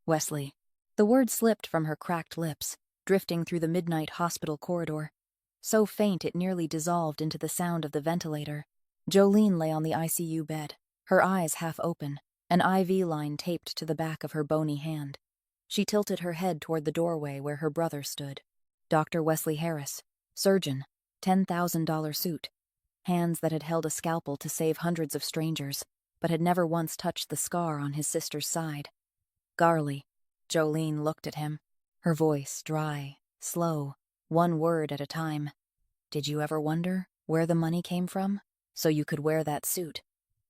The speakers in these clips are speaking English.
Wesley. The word slipped from her cracked lips, drifting through the midnight hospital corridor. So faint it nearly dissolved into the sound of the ventilator. Jolene lay on the ICU bed, her eyes half open, an IV line taped to the back of her bony hand. She tilted her head toward the doorway where her brother stood. Dr. Wesley Harris, surgeon, $10,000 suit, hands that had held a scalpel to save hundreds of strangers, but had never once touched the scar on his sister's side. Garly. Jolene looked at him, her voice dry, slow, one word at a time. Did you ever wonder where the money came from? So you could wear that suit.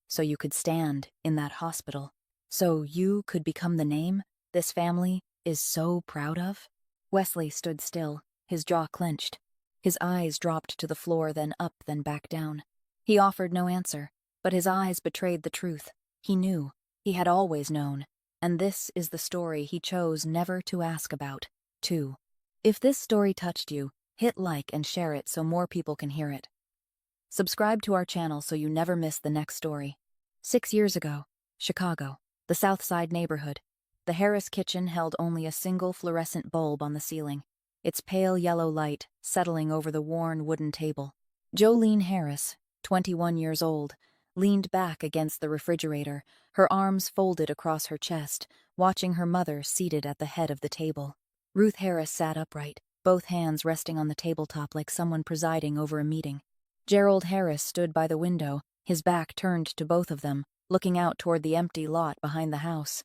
So you could stand in that hospital. So you could become the name this family is so proud of? Wesley stood still, his jaw clenched. His eyes dropped to the floor, then up, then back down. He offered no answer, but his eyes betrayed the truth. He knew. He had always known. And this is the story he chose never to ask about, too. If this story touched you, hit like and share it so more people can hear it. Subscribe to our channel so you never miss the next story. 6 years ago, Chicago, the South Side neighborhood. The Harris kitchen held only a single fluorescent bulb on the ceiling, its pale yellow light settling over the worn wooden table. Jolene Harris, 21 years old, leaned back against the refrigerator, her arms folded across her chest, watching her mother seated at the head of the table. Ruth Harris sat upright, both hands resting on the tabletop like someone presiding over a meeting. Gerald Harris stood by the window, his back turned to both of them, looking out toward the empty lot behind the house.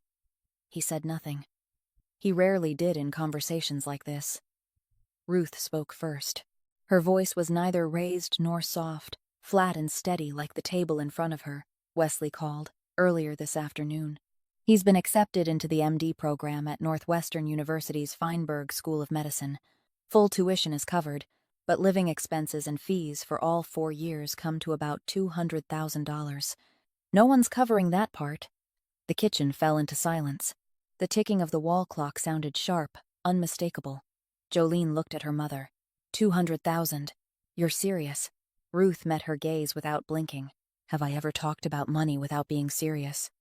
He said nothing. He rarely did in conversations like this. Ruth spoke first. Her voice was neither raised nor soft, flat and steady like the table in front of her. Wesley called, earlier this afternoon. He's been accepted into the MD program at Northwestern University's Feinberg School of Medicine. Full tuition is covered, but living expenses and fees for all 4 years come to about $200,000. No one's covering that part. The kitchen fell into silence. The ticking of the wall clock sounded sharp, unmistakable. Jolene looked at her mother. 200,000. You're serious? Ruth met her gaze without blinking. Have I ever talked about money without being serious?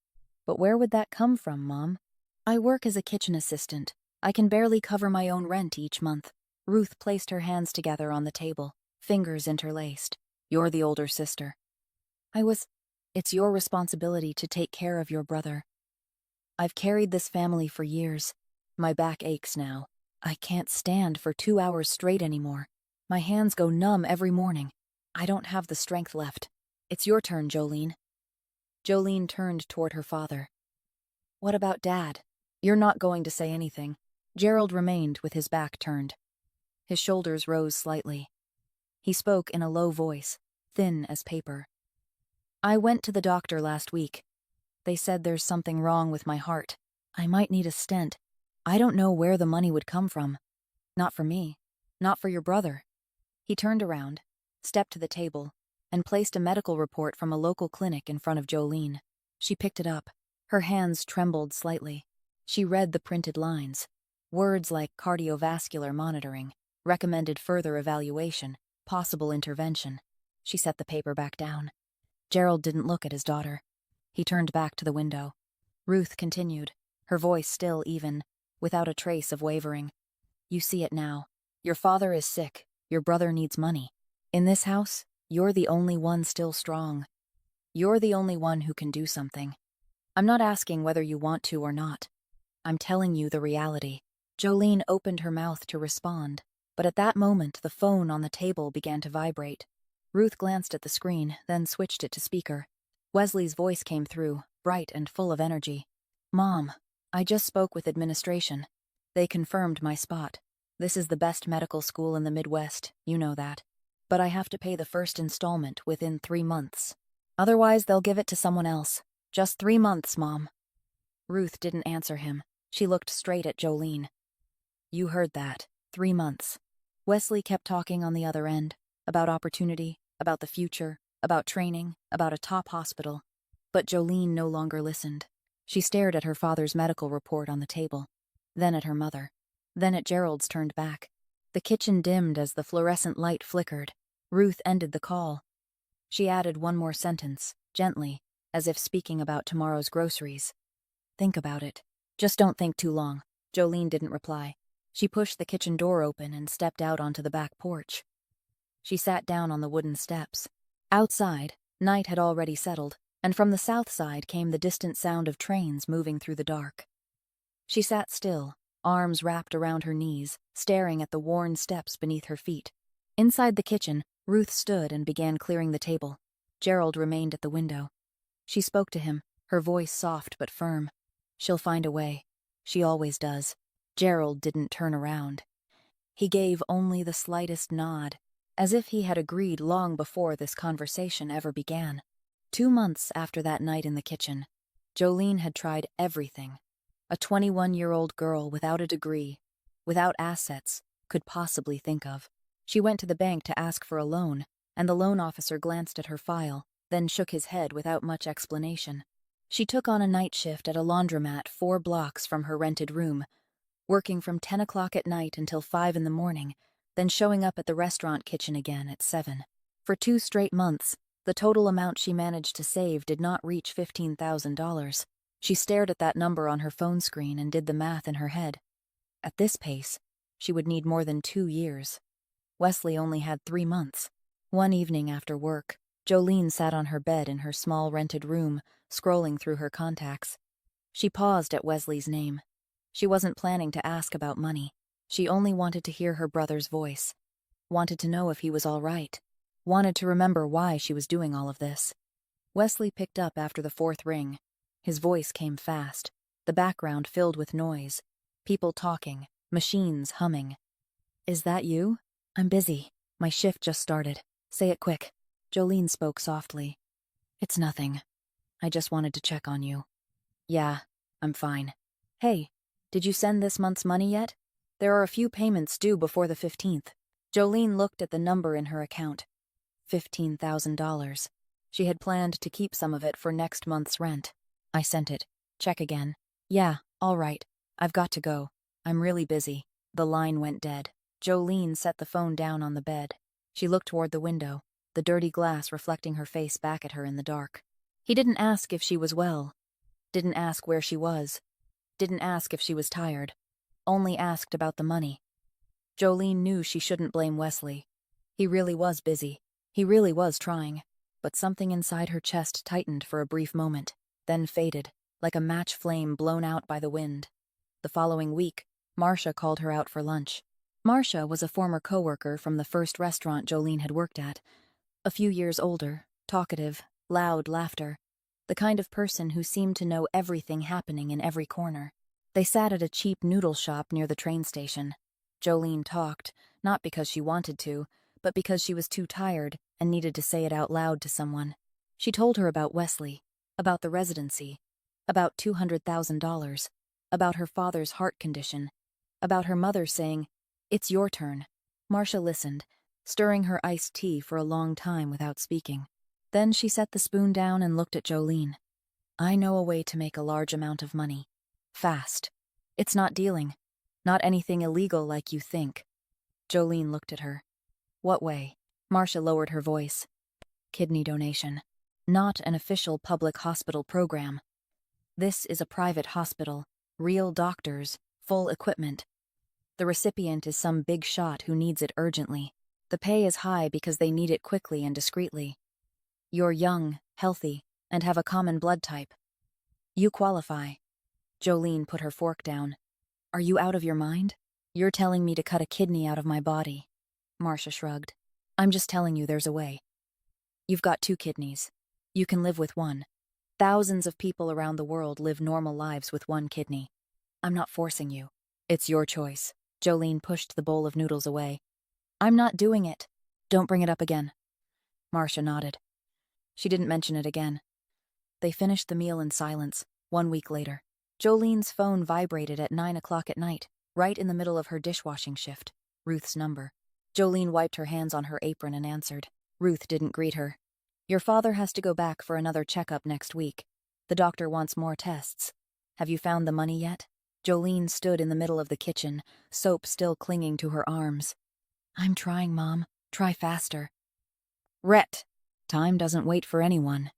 But where would that come from, Mom? I work as a kitchen assistant. I can barely cover my own rent each month. Ruth placed her hands together on the table, fingers interlaced. You're the older sister. It's your responsibility to take care of your brother. I've carried this family for years. My back aches now. I can't stand for 2 hours straight anymore. My hands go numb every morning. I don't have the strength left. It's your turn, Jolene. Jolene turned toward her father. What about Dad? You're not going to say anything. Gerald remained with his back turned. His shoulders rose slightly. He spoke in a low voice, thin as paper. I went to the doctor last week. They said there's something wrong with my heart. I might need a stent. I don't know where the money would come from. Not for me. Not for your brother. He turned around, stepped to the table, and placed a medical report from a local clinic in front of Jolene. She picked it up. Her hands trembled slightly. She read the printed lines. Words like cardiovascular monitoring, recommended further evaluation, possible intervention. She set the paper back down. Gerald didn't look at his daughter. He turned back to the window. Ruth continued, her voice still even, without a trace of wavering. You see it now. Your father is sick. Your brother needs money. In this house, you're the only one still strong. You're the only one who can do something. I'm not asking whether you want to or not. I'm telling you the reality. Jolene opened her mouth to respond, but at that moment the phone on the table began to vibrate. Ruth glanced at the screen, then switched it to speaker. Wesley's voice came through, bright and full of energy. Mom, I just spoke with administration. They confirmed my spot. This is the best medical school in the Midwest, you know that. But I have to pay the first installment within 3 months. Otherwise, they'll give it to someone else. Just 3 months, Mom. Ruth didn't answer him. She looked straight at Jolene. You heard that. 3 months. Wesley kept talking on the other end, about opportunity, about the future, about training, about a top hospital. But Jolene no longer listened. She stared at her father's medical report on the table, then at her mother, then at Gerald's turned back. The kitchen dimmed as the fluorescent light flickered. Ruth ended the call. She added one more sentence, gently, as if speaking about tomorrow's groceries. Think about it. Just don't think too long. Jolene didn't reply. She pushed the kitchen door open and stepped out onto the back porch. She sat down on the wooden steps. Outside, night had already settled, and from the south side came the distant sound of trains moving through the dark. She sat still, arms wrapped around her knees, staring at the worn steps beneath her feet. Inside the kitchen, Ruth stood and began clearing the table. Gerald remained at the window. She spoke to him, her voice soft but firm. She'll find a way. She always does. Gerald didn't turn around. He gave only the slightest nod, as if he had agreed long before this conversation ever began. 2 months after that night in the kitchen, Jolene had tried everything a 21-year-old girl without a degree, without assets, could possibly think of. She went to the bank to ask for a loan, and the loan officer glanced at her file, then shook his head without much explanation. She took on a night shift at a laundromat 4 blocks from her rented room, working from 10 o'clock at night until 5 in the morning, then showing up at the restaurant kitchen again at 7. For 2 straight months, the total amount she managed to save did not reach $15,000. She stared at that number on her phone screen and did the math in her head. At this pace, she would need more than 2 years. Wesley only had 3 months. One evening after work, Jolene sat on her bed in her small rented room, scrolling through her contacts. She paused at Wesley's name. She wasn't planning to ask about money. She only wanted to hear her brother's voice. Wanted to know if he was all right. Wanted to remember why she was doing all of this. Wesley picked up after the 4th ring. His voice came fast, the background filled with noise. People talking, machines humming. "Is that you? I'm busy. My shift just started. Say it quick." Jolene spoke softly. "It's nothing. I just wanted to check on you." "Yeah, I'm fine." "Hey, did you send this month's money yet? There are a few payments due before the 15th. Jolene looked at the number in her account. $15,000. She had planned to keep some of it for next month's rent. "I sent it. Check again." "Yeah, all right. I've got to go. I'm really busy." The line went dead. Jolene set the phone down on the bed. She looked toward the window, the dirty glass reflecting her face back at her in the dark. He didn't ask if she was well. Didn't ask where she was. Didn't ask if she was tired. Only asked about the money. Jolene knew she shouldn't blame Wesley. He really was busy. He really was trying. But something inside her chest tightened for a brief moment, then faded, like a match flame blown out by the wind. The following week, Marcia called her out for lunch. Marcia was a former coworker from the first restaurant Jolene had worked at. A few years older, talkative, loud laughter. The kind of person who seemed to know everything happening in every corner. They sat at a cheap noodle shop near the train station. Jolene talked, not because she wanted to, but because she was too tired and needed to say it out loud to someone. She told her about Wesley, about the residency, about $200,000, about her father's heart condition, about her mother saying, "It's your turn." Marcia listened, stirring her iced tea for a long time without speaking. Then she set the spoon down and looked at Jolene. "I know a way to make a large amount of money. Fast. It's not dealing. Not anything illegal like you think." Jolene looked at her. "What way?" Marcia lowered her voice. "Kidney donation. Not an official public hospital program. This is a private hospital, real doctors, full equipment. The recipient is some big shot who needs it urgently. The pay is high because they need it quickly and discreetly. You're young, healthy, and have a common blood type. You qualify." Jolene put her fork down. "Are you out of your mind? You're telling me to cut a kidney out of my body." Marcia shrugged. "I'm just telling you there's a way. You've got 2 kidneys. You can live with one. Thousands of people around the world live normal lives with 1 kidney. I'm not forcing you. It's your choice." Jolene pushed the bowl of noodles away. "I'm not doing it. Don't bring it up again." Marcia nodded. She didn't mention it again. They finished the meal in silence. 1 week later, Jolene's phone vibrated at 9 o'clock at night, right in the middle of her dishwashing shift. Ruth's number. Jolene wiped her hands on her apron and answered. Ruth didn't greet her. "Your father has to go back for another checkup next week. The doctor wants more tests. Have you found the money yet?" Jolene stood in the middle of the kitchen, soap still clinging to her arms. "I'm trying, Mom. Try faster." "Rhett! Time doesn't wait for anyone."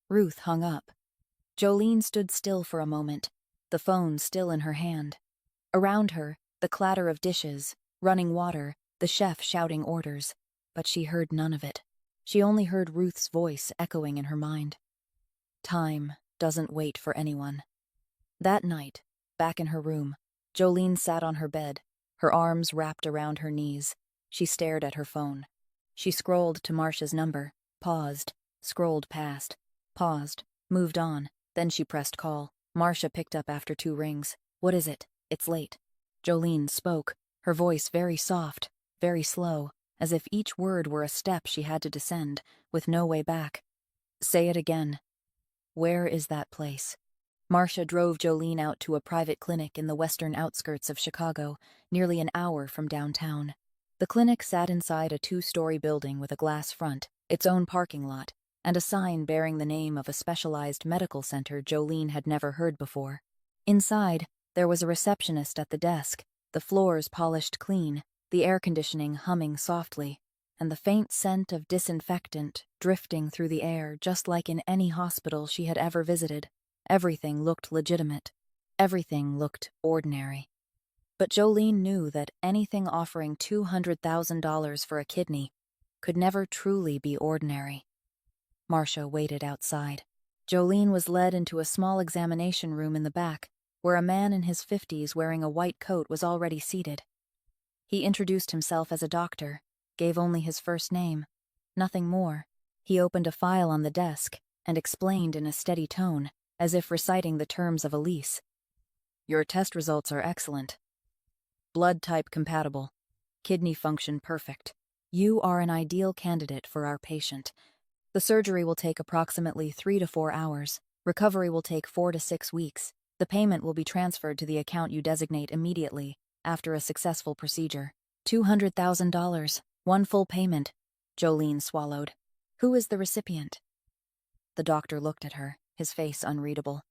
Ruth hung up. Jolene stood still for a moment, the phone still in her hand. Around her, the clatter of dishes, running water, the chef shouting orders, but she heard none of it. She only heard Ruth's voice echoing in her mind. Time doesn't wait for anyone. That night, back in her room, Jolene sat on her bed, her arms wrapped around her knees. She stared at her phone. She scrolled to Marcia's number, paused, scrolled past, paused, moved on, then she pressed call. Marcia picked up after 2 rings. "What is it? It's late." Jolene spoke, her voice very soft, very slow, as if each word were a step she had to descend, with no way back. "Say it again." "Where is that place?" Marcia drove Jolene out to a private clinic in the western outskirts of Chicago, nearly an hour from downtown. The clinic sat inside a 2-story building with a glass front, its own parking lot, and a sign bearing the name of a specialized medical center Jolene had never heard before. Inside, there was a receptionist at the desk, the floors polished clean, the air conditioning humming softly, and the faint scent of disinfectant drifting through the air just like in any hospital she had ever visited. Everything looked legitimate. Everything looked ordinary. But Jolene knew that anything offering $200,000 for a kidney could never truly be ordinary. Marcia waited outside. Jolene was led into a small examination room in the back, where a man in his 50s wearing a white coat was already seated. He introduced himself as a doctor, gave only his first name. Nothing more. He opened a file on the desk and explained in a steady tone, as if reciting the terms of a lease. "Your test results are excellent. Blood type compatible. Kidney function perfect. You are an ideal candidate for our patient. The surgery will take approximately 3 to 4 hours. Recovery will take 4 to 6 weeks. The payment will be transferred to the account you designate immediately after a successful procedure. $200,000, 1 full payment." Jolene swallowed. "Who is the recipient?" The doctor looked at her, his face unreadable.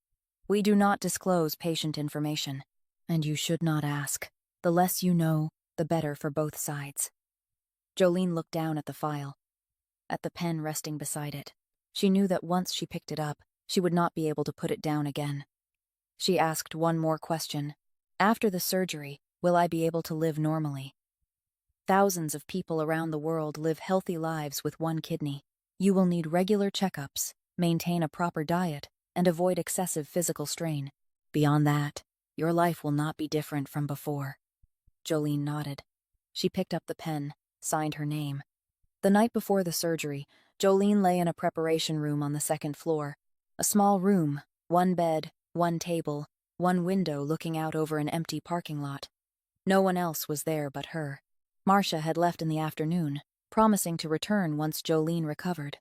"We do not disclose patient information, and you should not ask. The less you know, the better for both sides." Jolene looked down at the file, at the pen resting beside it. She knew that once she picked it up, she would not be able to put it down again. She asked one more question. "After the surgery, will I be able to live normally?" Thousands of people around the world live healthy lives with 1 kidney. You will need regular checkups, maintain a proper diet, and avoid excessive physical strain. Beyond that, your life will not be different from before. Jolene nodded. She picked up the pen, signed her name. The night before the surgery, Jolene lay in a preparation room on the 2nd floor. A small room, 1 bed, 1 table, 1 window looking out over an empty parking lot. No one else was there but her. Marcia had left in the afternoon, promising to return once Jolene recovered.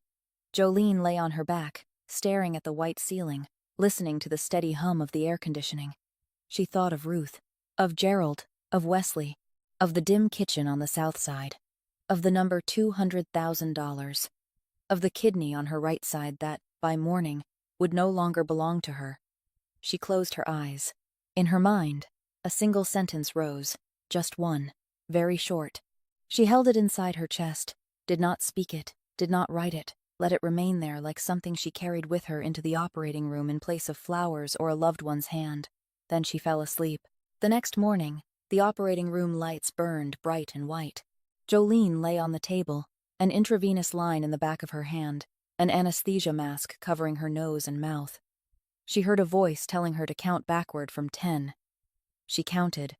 Jolene lay on her back, staring at the white ceiling, listening to the steady hum of the air conditioning. She thought of Ruth, of Gerald, of Wesley, of the dim kitchen on the south side, of the number $200,000, of the kidney on her right side that, by morning, would no longer belong to her. She closed her eyes. In her mind, a single sentence rose, just one, very short. She held it inside her chest, did not speak it, did not write it, let it remain there like something she carried with her into the operating room in place of flowers or a loved one's hand. Then she fell asleep. The next morning, the operating room lights burned bright and white. Jolene lay on the table, an intravenous line in the back of her hand, an anesthesia mask covering her nose and mouth. She heard a voice telling her to count backward from 10. She counted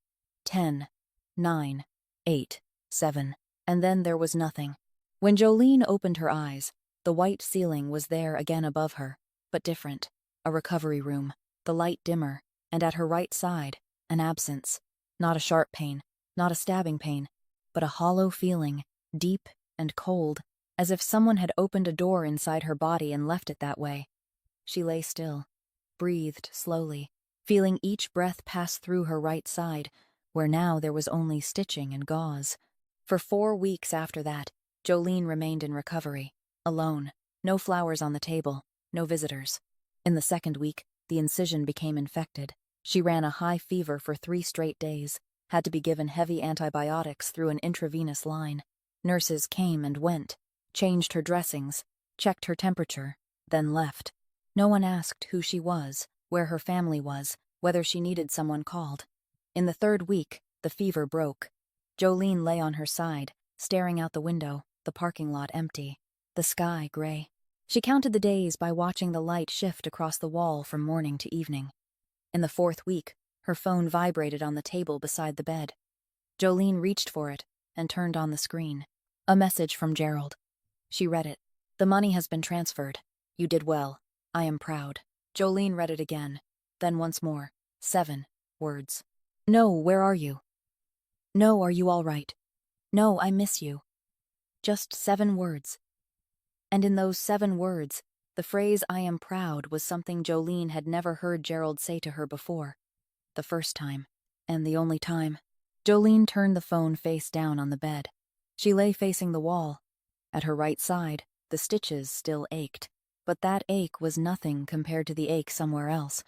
10, 9, 8, 7, and then there was nothing. When Jolene opened her eyes, the white ceiling was there again above her, but different. A recovery room, the light dimmer, and at her right side, an absence. Not a sharp pain, not a stabbing pain, but a hollow feeling, deep and cold, as if someone had opened a door inside her body and left it that way. She lay still, breathed slowly, feeling each breath pass through her right side, where now there was only stitching and gauze. For 4 weeks after that, Jolene remained in recovery, alone, no flowers on the table, no visitors. In the 2nd week, the incision became infected. She ran a high fever for 3 straight days, had to be given heavy antibiotics through an intravenous line. Nurses came and went, changed her dressings, checked her temperature, then left. No one asked who she was, where her family was, Whether she needed someone called. In the third week, the fever broke. Jolene lay on her side, staring out the window, the parking lot empty, the sky gray. She counted the days by watching the light shift across the wall from morning to evening. In the fourth week, her phone vibrated on the table beside the bed. Jolene reached for it and turned on the screen. A message from Gerald. She read it. "The money has been transferred. You did well. I am proud." Jolene read it again, then once more. 7 words. "No, where are you? No, are you all right? No, I miss you." Just 7 words. And in those 7 words, the phrase "I am proud" was something Jolene had never heard Gerald say to her before. The first time, and the only time. Jolene turned the phone face down on the bed. She lay facing the wall. At her right side, the stitches still ached, but that ache was nothing compared to the ache somewhere else,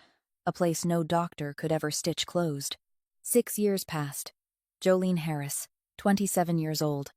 a place no doctor could ever stitch closed. 6 years passed. Jolene Harris, 27 years old.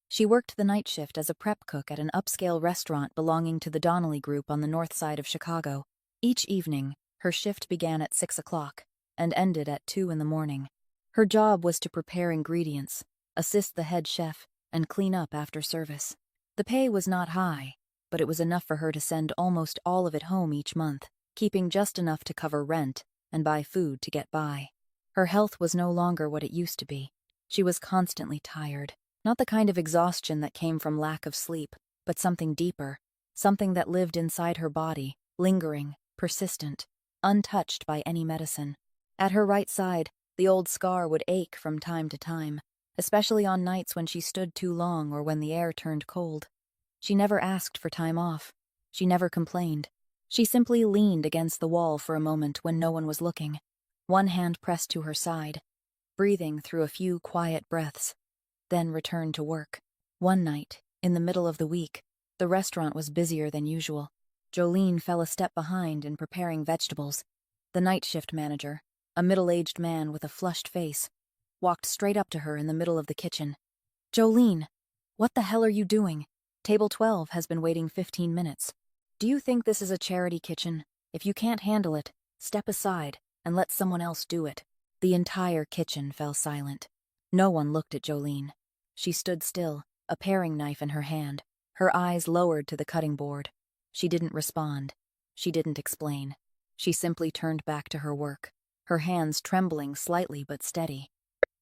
She worked the night shift as a prep cook at an upscale restaurant belonging to the Donnelly Group on the north side of Chicago. Each evening, her shift began at 6 o'clock and ended at 2 in the morning. Her job was to prepare ingredients, assist the head chef, and clean up after service. The pay was not high, but it was enough for her to send almost all of it home each month, keeping just enough to cover rent and buy food to get by. Her health was no longer what it used to be. She was constantly tired. Not the kind of exhaustion that came from lack of sleep, but something deeper, something that lived inside her body, lingering, persistent, untouched by any medicine. At her right side, the old scar would ache from time to time, especially on nights when she stood too long or when the air turned cold. She never asked for time off. She never complained. She simply leaned against the wall for a moment when no one was looking, one hand pressed to her side, breathing through a few quiet breaths, then returned to work. One night, in the middle of the week, the restaurant was busier than usual. Jolene fell a step behind in preparing vegetables. The night shift manager, a middle-aged man with a flushed face, walked straight up to her in the middle of the kitchen. "Jolene, what the hell are you doing? Table 12 has been waiting 15 minutes. Do you think this is a charity kitchen? If you can't handle it, step aside and let someone else do it." The entire kitchen fell silent. No one looked at Jolene. She stood still, a paring knife in her hand, her eyes lowered to the cutting board. She didn't respond. She didn't explain. She simply turned back to her work, her hands trembling slightly but steady.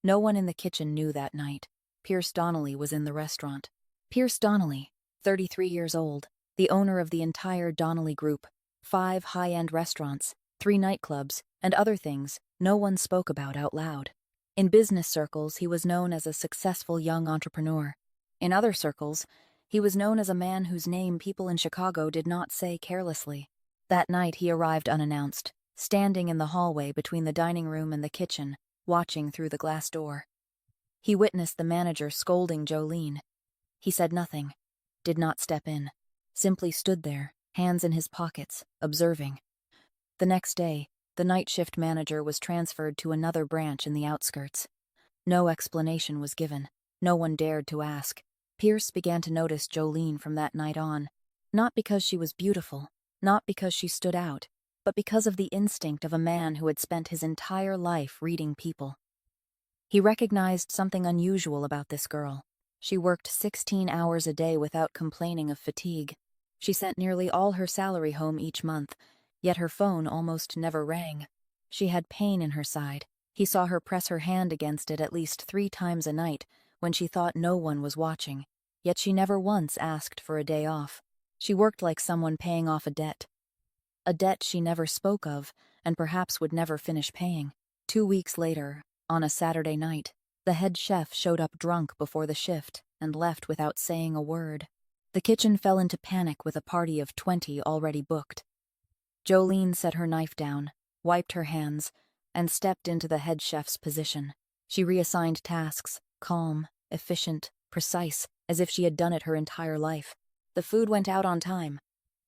No one in the kitchen knew that night. Pierce Donnelly was in the restaurant. Pierce Donnelly, 33 years old, the owner of the entire Donnelly Group, 5 high-end restaurants, 3 nightclubs, and other things no one spoke about out loud. In business circles, he was known as a successful young entrepreneur. In other circles, he was known as a man whose name people in Chicago did not say carelessly. That night he arrived unannounced, standing in the hallway between the dining room and the kitchen, watching through the glass door. He witnessed the manager scolding Jolene. He said nothing, did not step in, simply stood there, hands in his pockets, observing. The next day, the night shift manager was transferred to another branch in the outskirts. No explanation was given. No one dared to ask. Pierce began to notice Jolene from that night on, not because she was beautiful, not because she stood out, but because of the instinct of a man who had spent his entire life reading people. He recognized something unusual about this girl. She worked 16 hours a day without complaining of fatigue. She sent nearly all her salary home each month, yet her phone almost never rang. She had pain in her side. He saw her press her hand against it at least 3 times a night when she thought no one was watching, yet she never once asked for a day off. She worked like someone paying off a debt she never spoke of and perhaps would never finish paying. 2 weeks later, on a Saturday night, the head chef showed up drunk before the shift and left without saying a word. The kitchen fell into panic with a party of 20 already booked. Jolene set her knife down, wiped her hands, and stepped into the head chef's position. She reassigned tasks, calm, efficient, precise, as if she had done it her entire life. The food went out on time.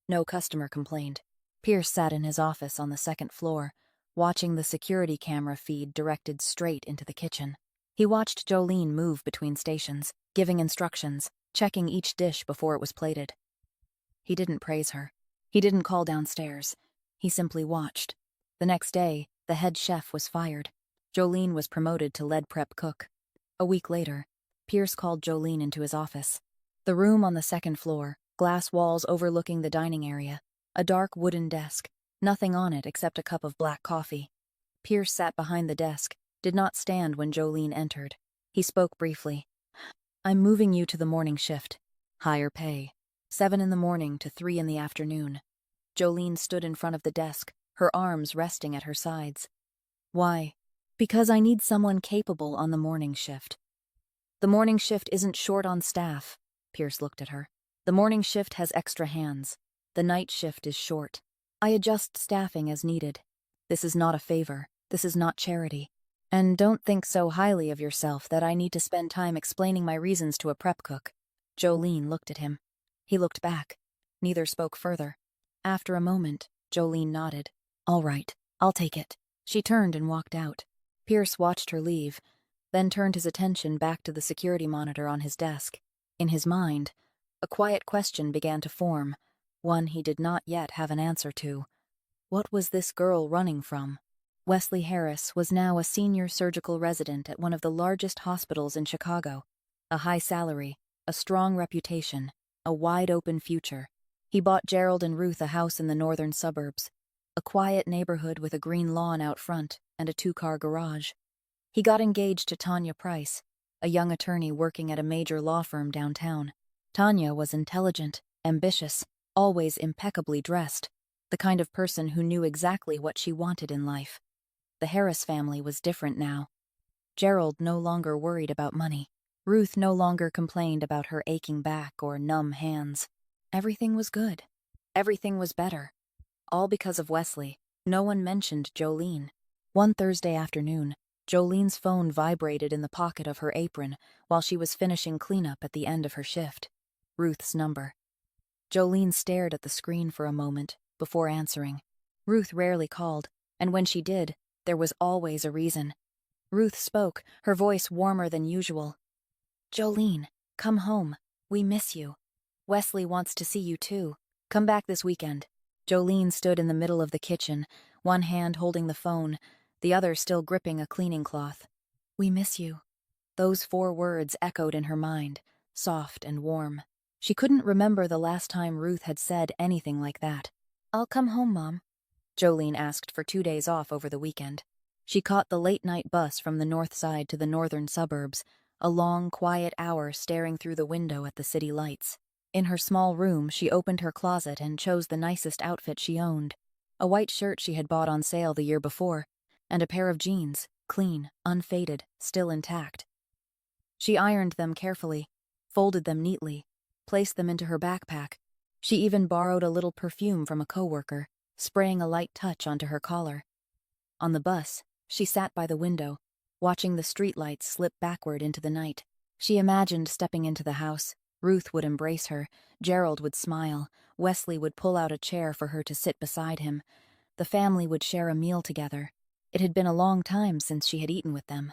No customer complained. Pierce sat in his office on the 2nd floor, watching the security camera feed directed straight into the kitchen. He watched Jolene move between stations, giving instructions, checking each dish before it was plated. He didn't praise her. He didn't call downstairs. He simply watched. The next day, The head chef was fired. Jolene was promoted to lead prep cook. A week later, Pierce called Jolene into his office. The room on the second floor, glass walls overlooking the dining area, a dark wooden desk, nothing on it except a cup of black coffee. Pierce sat behind the desk, did not stand when Jolene entered. He spoke briefly. "I'm moving you to the morning shift. Higher pay. 7 in the morning to 3 in the afternoon." Jolene stood in front of the desk, her arms resting at her sides. "Why?" "Because I need someone capable on the morning shift." "The morning shift isn't short on staff." Pierce looked at her. "The morning shift has extra hands. The night shift is short. I adjust staffing as needed. This is not a favor. This is not charity. And don't think so highly of yourself that I need to spend time explaining my reasons to a prep cook." Jolene looked at him. He looked back. Neither spoke further. After a moment, Jolene nodded. "All right, I'll take it." She turned and walked out. Pierce watched her leave, then turned his attention back to the security monitor on his desk. In his mind, a quiet question began to form, one he did not yet have an answer to. What was this girl running from? Wesley Harris was now a senior surgical resident at one of the largest hospitals in Chicago. A high salary, a strong reputation, a wide-open future. He bought Gerald and Ruth a house in the northern suburbs, a quiet neighborhood with a green lawn out front and a 2-car garage. He got engaged to Tanya Price, a young attorney working at a major law firm downtown. Tanya was intelligent, ambitious, always impeccably dressed, the kind of person who knew exactly what she wanted in life. The Harris family was different now. Gerald no longer worried about money. Ruth no longer complained about her aching back or numb hands. Everything was good. Everything was better. All because of Wesley. No one mentioned Jolene. One Thursday afternoon, Jolene's phone vibrated in the pocket of her apron while she was finishing cleanup at the end of her shift. Ruth's number. Jolene stared at the screen for a moment before answering. Ruth rarely called, and when she did, there was always a reason. Ruth spoke, her voice warmer than usual. "Jolene, come home. We miss you. Wesley wants to see you too. Come back this weekend." Jolene stood in the middle of the kitchen, one hand holding the phone, the other still gripping a cleaning cloth. "We miss you." Those 4 words echoed in her mind, soft and warm. She couldn't remember the last time Ruth had said anything like that. "I'll come home, Mom." Jolene asked for 2 days off over the weekend. She caught the late-night bus from the north side to the northern suburbs, a long, quiet hour staring through the window at the city lights. In her small room, she opened her closet and chose the nicest outfit she owned. A white shirt she had bought on sale the year before, and a pair of jeans, clean, unfaded, still intact. She ironed them carefully, folded them neatly, placed them into her backpack. She even borrowed a little perfume from a coworker, spraying a light touch onto her collar. On the bus, she sat by the window, watching the streetlights slip backward into the night. She imagined stepping into the house. Ruth would embrace her, Gerald would smile, Wesley would pull out a chair for her to sit beside him. The family would share a meal together. It had been a long time since she had eaten with them.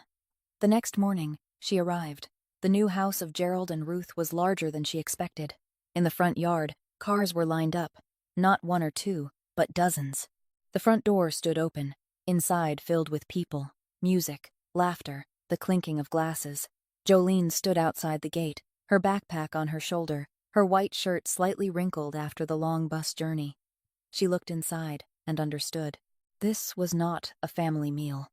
The next morning, she arrived. The new house of Gerald and Ruth was larger than she expected. In the front yard, cars were lined up, not 1 or 2, but dozens. The front door stood open, inside filled with people, music, laughter, the clinking of glasses. Jolene stood outside the gate, her backpack on her shoulder, her white shirt slightly wrinkled after the long bus journey. She looked inside and understood. This was not a family meal.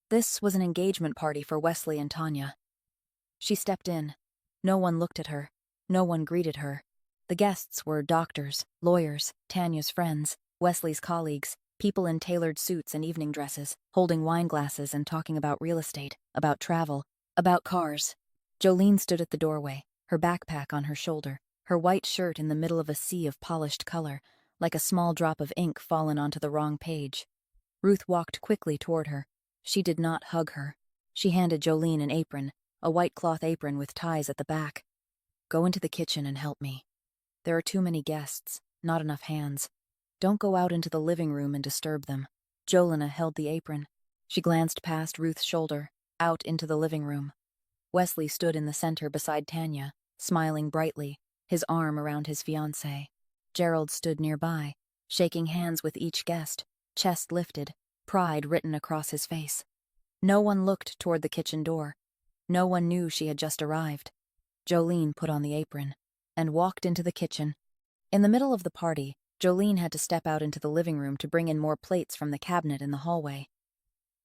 This was an engagement party for Wesley and Tanya. She stepped in. No one looked at her. No one greeted her. The guests were doctors, lawyers, Tanya's friends, Wesley's colleagues, people in tailored suits and evening dresses, holding wine glasses and talking about real estate, about travel, about cars. Jolene stood at the doorway, her backpack on her shoulder, her white shirt in the middle of a sea of polished color, like a small drop of ink fallen onto the wrong page. Ruth walked quickly toward her. She did not hug her. She handed Jolene an apron, a white cloth apron with ties at the back. "Go into the kitchen and help me. There are too many guests, not enough hands. Don't go out into the living room and disturb them." Jolene held the apron. She glanced past Ruth's shoulder, out into the living room. Wesley stood in the center beside Tanya, smiling brightly, his arm around his fiancée. Gerald stood nearby, shaking hands with each guest, chest lifted, pride written across his face. No one looked toward the kitchen door. No one knew she had just arrived. Jolene put on the apron and walked into the kitchen. In the middle of the party, Jolene had to step out into the living room to bring in more plates from the cabinet in the hallway.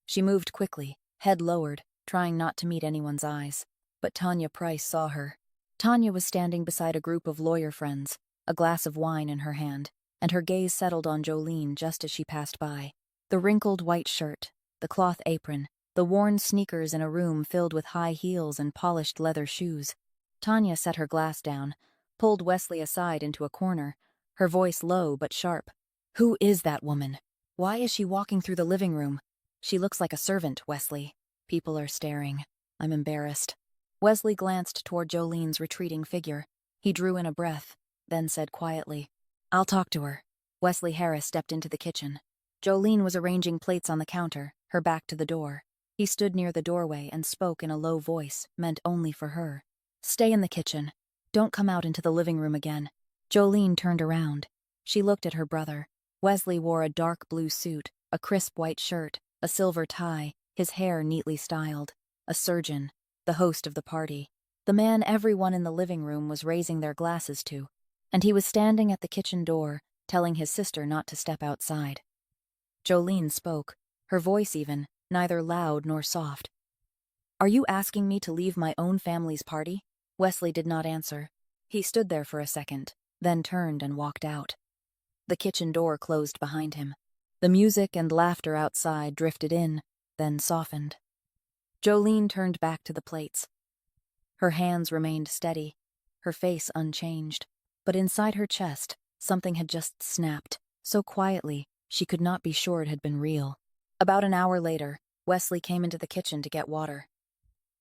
She moved quickly, head lowered, trying not to meet anyone's eyes. But Tanya Price saw her. Tanya was standing beside a group of lawyer friends, a glass of wine in her hand, and her gaze settled on Jolene just as she passed by. The wrinkled white shirt, the cloth apron, the worn sneakers in a room filled with high heels and polished leather shoes. Tanya set her glass down, pulled Wesley aside into a corner, her voice low but sharp. "Who is that woman? Why is she walking through the living room? She looks like a servant, Wesley. People are staring. I'm embarrassed." Wesley glanced toward Jolene's retreating figure. He drew in a breath, then said quietly, "I'll talk to her." Wesley Harris stepped into the kitchen. Jolene was arranging plates on the counter, her back to the door. He stood near the doorway and spoke in a low voice, meant only for her. "Stay in the kitchen. Don't come out into the living room again." Jolene turned around. She looked at her brother. Wesley wore a dark blue suit, a crisp white shirt, a silver tie, his hair neatly styled. A surgeon, the host of the party. The man everyone in the living room was raising their glasses to. And he was standing at the kitchen door, telling his sister not to step outside. Jolene spoke, her voice even, neither loud nor soft. "Are you asking me to leave my own family's party?" Wesley did not answer. He stood there for a second, then turned and walked out. The kitchen door closed behind him. The music and laughter outside drifted in, then softened. Jolene turned back to the plates. Her hands remained steady, her face unchanged. But inside her chest, something had just snapped, so quietly she could not be sure it had been real. About an hour later, Wesley came into the kitchen to get water.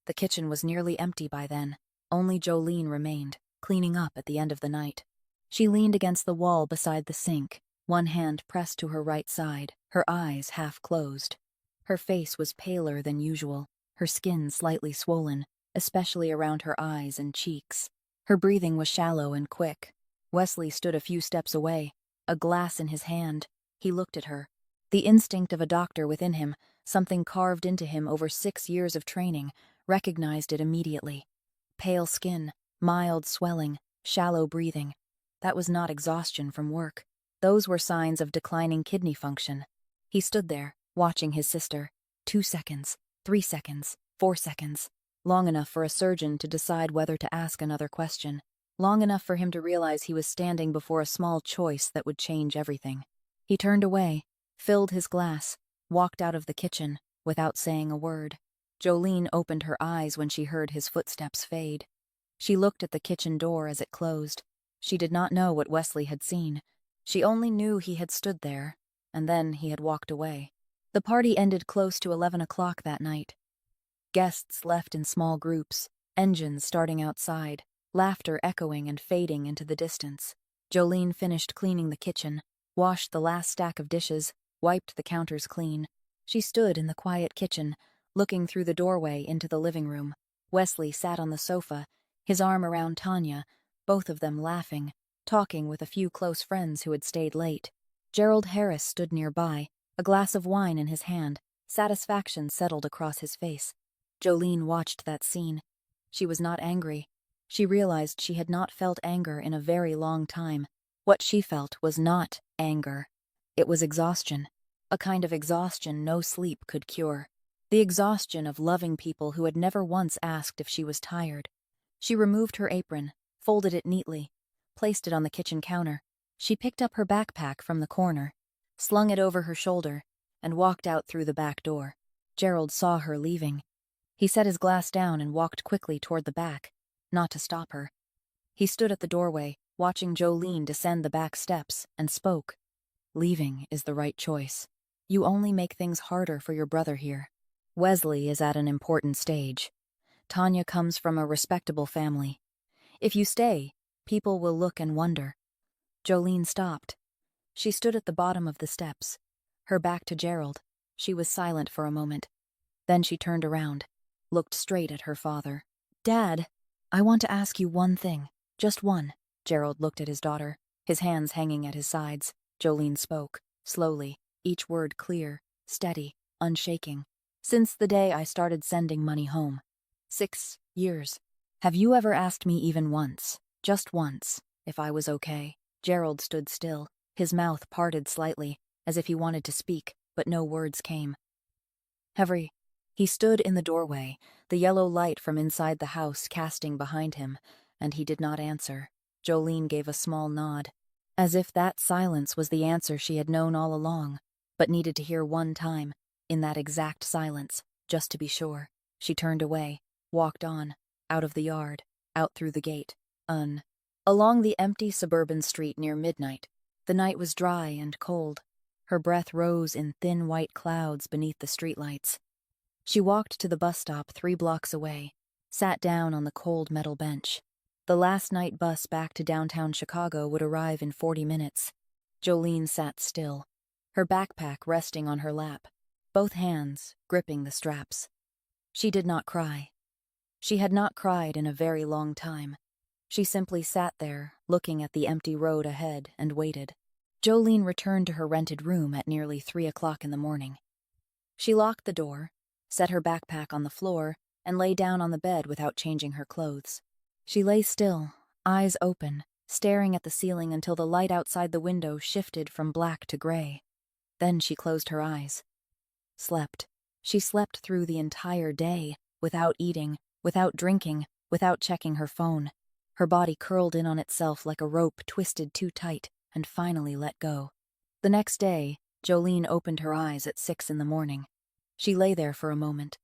The kitchen was nearly empty by then. Only Jolene remained, cleaning up at the end of the night. She leaned against the wall beside the sink, one hand pressed to her right side, her eyes half closed. Her face was paler than usual, her skin slightly swollen, especially around her eyes and cheeks. Her breathing was shallow and quick. Wesley stood a few steps away, a glass in his hand. He looked at her. The instinct of a doctor within him, something carved into him over 6 years of training, recognized it immediately. Pale skin, mild swelling, shallow breathing. That was not exhaustion from work. Those were signs of declining kidney function. He stood there, watching his sister. 2 seconds, 3 seconds, 4 seconds. Long enough for a surgeon to decide whether to ask another question. Long enough for him to realize he was standing before a small choice that would change everything. He turned away, filled his glass, walked out of the kitchen, without saying a word. Jolene opened her eyes when she heard his footsteps fade. She looked at the kitchen door as it closed. She did not know what Wesley had seen. She only knew he had stood there, and then he had walked away. The party ended close to 11 o'clock that night. Guests left in small groups, engines starting outside, laughter echoing and fading into the distance. Jolene finished cleaning the kitchen, washed the last stack of dishes, wiped the counters clean. She stood in the quiet kitchen, looking through the doorway into the living room. Wesley sat on the sofa, his arm around Tanya, both of them laughing, talking with a few close friends who had stayed late. Gerald Harris stood nearby, a glass of wine in his hand. Satisfaction settled across his face. Jolene watched that scene. She was not angry. She realized she had not felt anger in a very long time. What she felt was not anger. It was exhaustion. A kind of exhaustion no sleep could cure. The exhaustion of loving people who had never once asked if she was tired. She removed her apron, folded it neatly, placed it on the kitchen counter. She picked up her backpack from the corner, slung it over her shoulder, and walked out through the back door. Gerald saw her leaving. He set his glass down and walked quickly toward the back, not to stop her. He stood at the doorway, watching Jolene descend the back steps, and spoke. "Leaving is the right choice. You only make things harder for your brother here. Wesley is at an important stage. Tanya comes from a respectable family. If you stay, people will look and wonder." Jolene stopped. She stood at the bottom of the steps, her back to Gerald. She was silent for a moment. Then she turned around, looked straight at her father. "Dad, I want to ask you one thing. Just one." Gerald looked at his daughter, his hands hanging at his sides. Jolene spoke, slowly, each word clear. steady, unshaking. Since the day I started sending money home. 6 years. Have you ever asked me even once, just once, if I was okay? Gerald stood still, his mouth parted slightly, as if he wanted to speak, but no words came. Henry. He stood in the doorway, the yellow light from inside the house casting behind him, and he did not answer. Jolene gave a small nod, as if that silence was the answer she had known all along, but needed to hear one time, in that exact silence, just to be sure. She turned away, walked on, out of the yard, out through the gate, along the empty suburban street near midnight. The night was dry and cold. Her breath rose in thin white clouds beneath the streetlights. She walked to the bus stop 3 blocks away, sat down on the cold metal bench. The last night bus back to downtown Chicago would arrive in 40 minutes. Jolene sat still, her backpack resting on her lap, both hands gripping the straps. She did not cry. She had not cried in a very long time. She simply sat there, looking at the empty road ahead, and waited. Jolene returned to her rented room at nearly 3 o'clock in the morning. She locked the door, set her backpack on the floor, and lay down on the bed without changing her clothes. She lay still, eyes open, staring at the ceiling until the light outside the window shifted from black to gray. Then she closed her eyes. Slept. She slept through the entire day, without eating, without drinking, without checking her phone. Her body curled in on itself like a rope twisted too tight, and finally let go. The next day, Jolene opened her eyes at 6 in the morning. She lay there for a moment.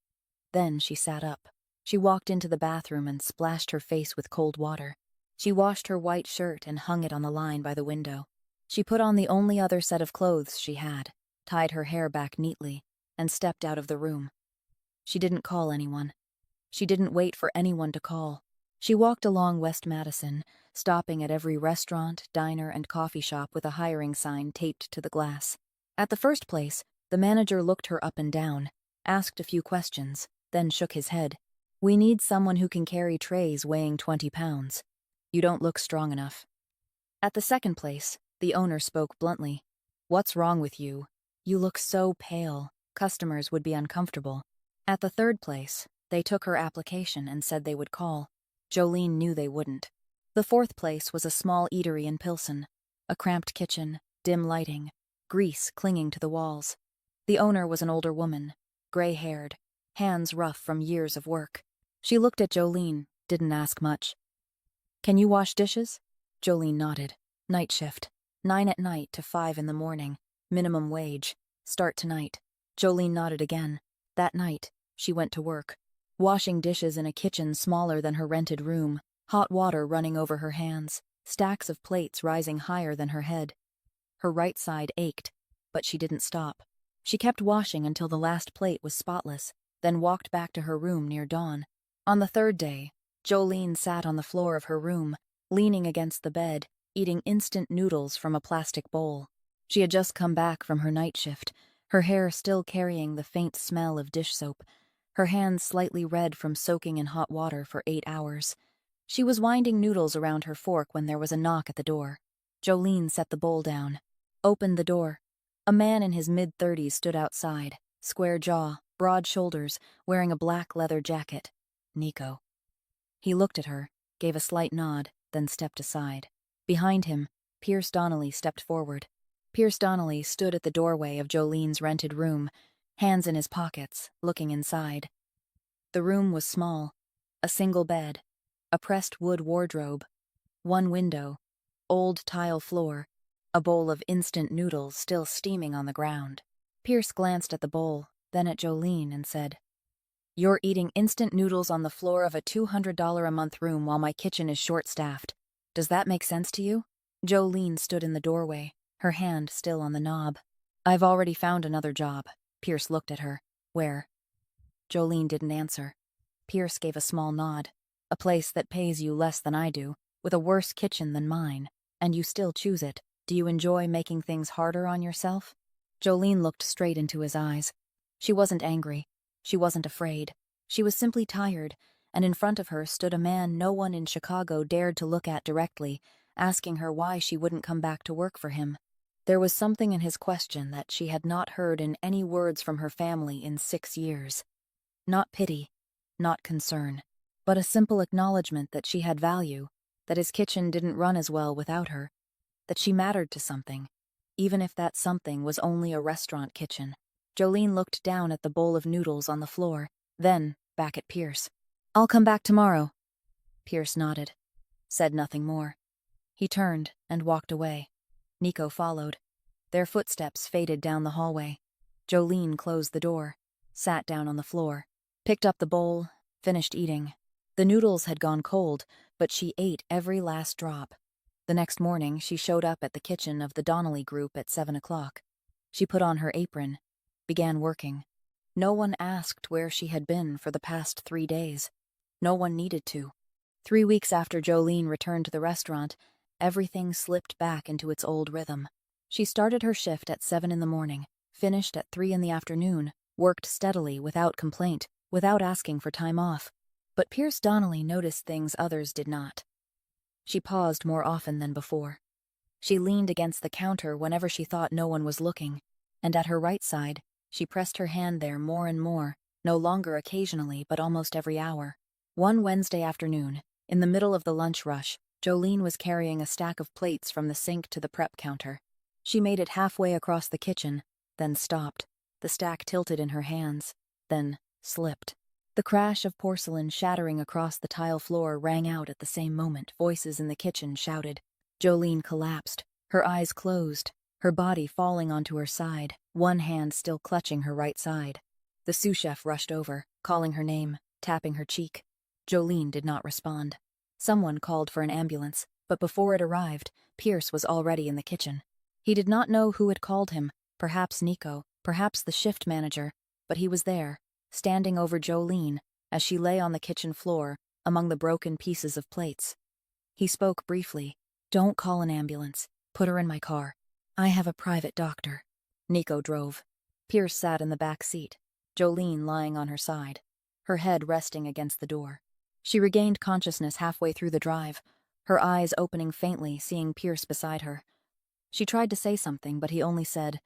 Then she sat up. She walked into the bathroom and splashed her face with cold water. She washed her white shirt and hung it on the line by the window. She put on the only other set of clothes she had, tied her hair back neatly, and stepped out of the room. She didn't call anyone. She didn't wait for anyone to call. She walked along West Madison, stopping at every restaurant, diner, and coffee shop with a hiring sign taped to the glass. At the first place, the manager looked her up and down, asked a few questions, then shook his head. "We need someone who can carry trays weighing 20 pounds. You don't look strong enough." At the second place, the owner spoke bluntly. "What's wrong with you? You look so pale. Customers would be uncomfortable." At the third place, they took her application and said they would call. Jolene knew they wouldn't. The fourth place was a small eatery in Pilsen. A cramped kitchen, dim lighting, grease clinging to the walls. The owner was an older woman, gray-haired, hands rough from years of work. She looked at Jolene, didn't ask much. "Can you wash dishes?" Jolene nodded. "Night shift. 9 at night to 5 in the morning. Minimum wage. Start tonight." Jolene nodded again. That night, she went to work, washing dishes in a kitchen smaller than her rented room, hot water running over her hands, stacks of plates rising higher than her head. Her right side ached, but she didn't stop. She kept washing until the last plate was spotless, then walked back to her room near dawn. On the third day, Jolene sat on the floor of her room, leaning against the bed, eating instant noodles from a plastic bowl. She had just come back from her night shift, her hair still carrying the faint smell of dish soap, her hands slightly red from soaking in hot water for 8 hours. She was winding noodles around her fork when there was a knock at the door. Jolene set the bowl down, opened the door. A man in his mid-30s stood outside, square jaw, broad shoulders, wearing a black leather jacket. Nico. He looked at her, gave a slight nod, then stepped aside. Behind him, Pierce Donnelly stepped forward. Pierce Donnelly stood at the doorway of Jolene's rented room, hands in his pockets, looking inside. The room was small. A single bed, a pressed wood wardrobe, one window, old tile floor, a bowl of instant noodles still steaming on the ground. Pierce glanced at the bowl, then at Jolene and said, "You're eating instant noodles on the floor of a $200 a month room while my kitchen is short-staffed. Does that make sense to you?" Jolene stood in the doorway, her hand still on the knob. "I've already found another job." Pierce looked at her. "Where?" Jolene didn't answer. Pierce gave a small nod. "A place that pays you less than I do, with a worse kitchen than mine, and you still choose it. Do you enjoy making things harder on yourself?" Jolene looked straight into his eyes. She wasn't angry. She wasn't afraid. She was simply tired, and in front of her stood a man no one in Chicago dared to look at directly, asking her why she wouldn't come back to work for him. There was something in his question that she had not heard in any words from her family in 6 years. Not pity, not concern, but a simple acknowledgement that she had value, that his kitchen didn't run as well without her, that she mattered to something, even if that something was only a restaurant kitchen. Jolene looked down at the bowl of noodles on the floor, then back at Pierce. "I'll come back tomorrow." Pierce nodded, said nothing more. He turned and walked away. Nico followed. Their footsteps faded down the hallway. Jolene closed the door, sat down on the floor, picked up the bowl, finished eating. The noodles had gone cold, but she ate every last drop. The next morning, she showed up at the kitchen of the Donnelly Group at 7 o'clock. She put on her apron, began working. No one asked where she had been for the past 3 days. No one needed to. 3 weeks after Jolene returned to the restaurant, everything slipped back into its old rhythm. She started her shift at 7 in the morning, finished at 3 in the afternoon, worked steadily without complaint, without asking for time off. But Pierce Donnelly noticed things others did not. She paused more often than before. She leaned against the counter whenever she thought no one was looking, and at her right side, she pressed her hand there more and more, no longer occasionally but almost every hour. One Wednesday afternoon, in the middle of the lunch rush, Jolene was carrying a stack of plates from the sink to the prep counter. She made it halfway across the kitchen, then stopped. The stack tilted in her hands, then slipped. The crash of porcelain shattering across the tile floor rang out at the same moment. Voices in the kitchen shouted. Jolene collapsed, her eyes closed, her body falling onto her side, one hand still clutching her right side. The sous chef rushed over, calling her name, tapping her cheek. Jolene did not respond. Someone called for an ambulance, but before it arrived, Pierce was already in the kitchen. He did not know who had called him, perhaps Nico, perhaps the shift manager, but he was there, standing over Jolene as she lay on the kitchen floor among the broken pieces of plates. He spoke briefly. "Don't call an ambulance. Put her in my car. I have a private doctor." Nico drove. Pierce sat in the back seat, Jolene lying on her side, her head resting against the door. She regained consciousness halfway through the drive, her eyes opening faintly, seeing Pierce beside her. She tried to say something, but he only said,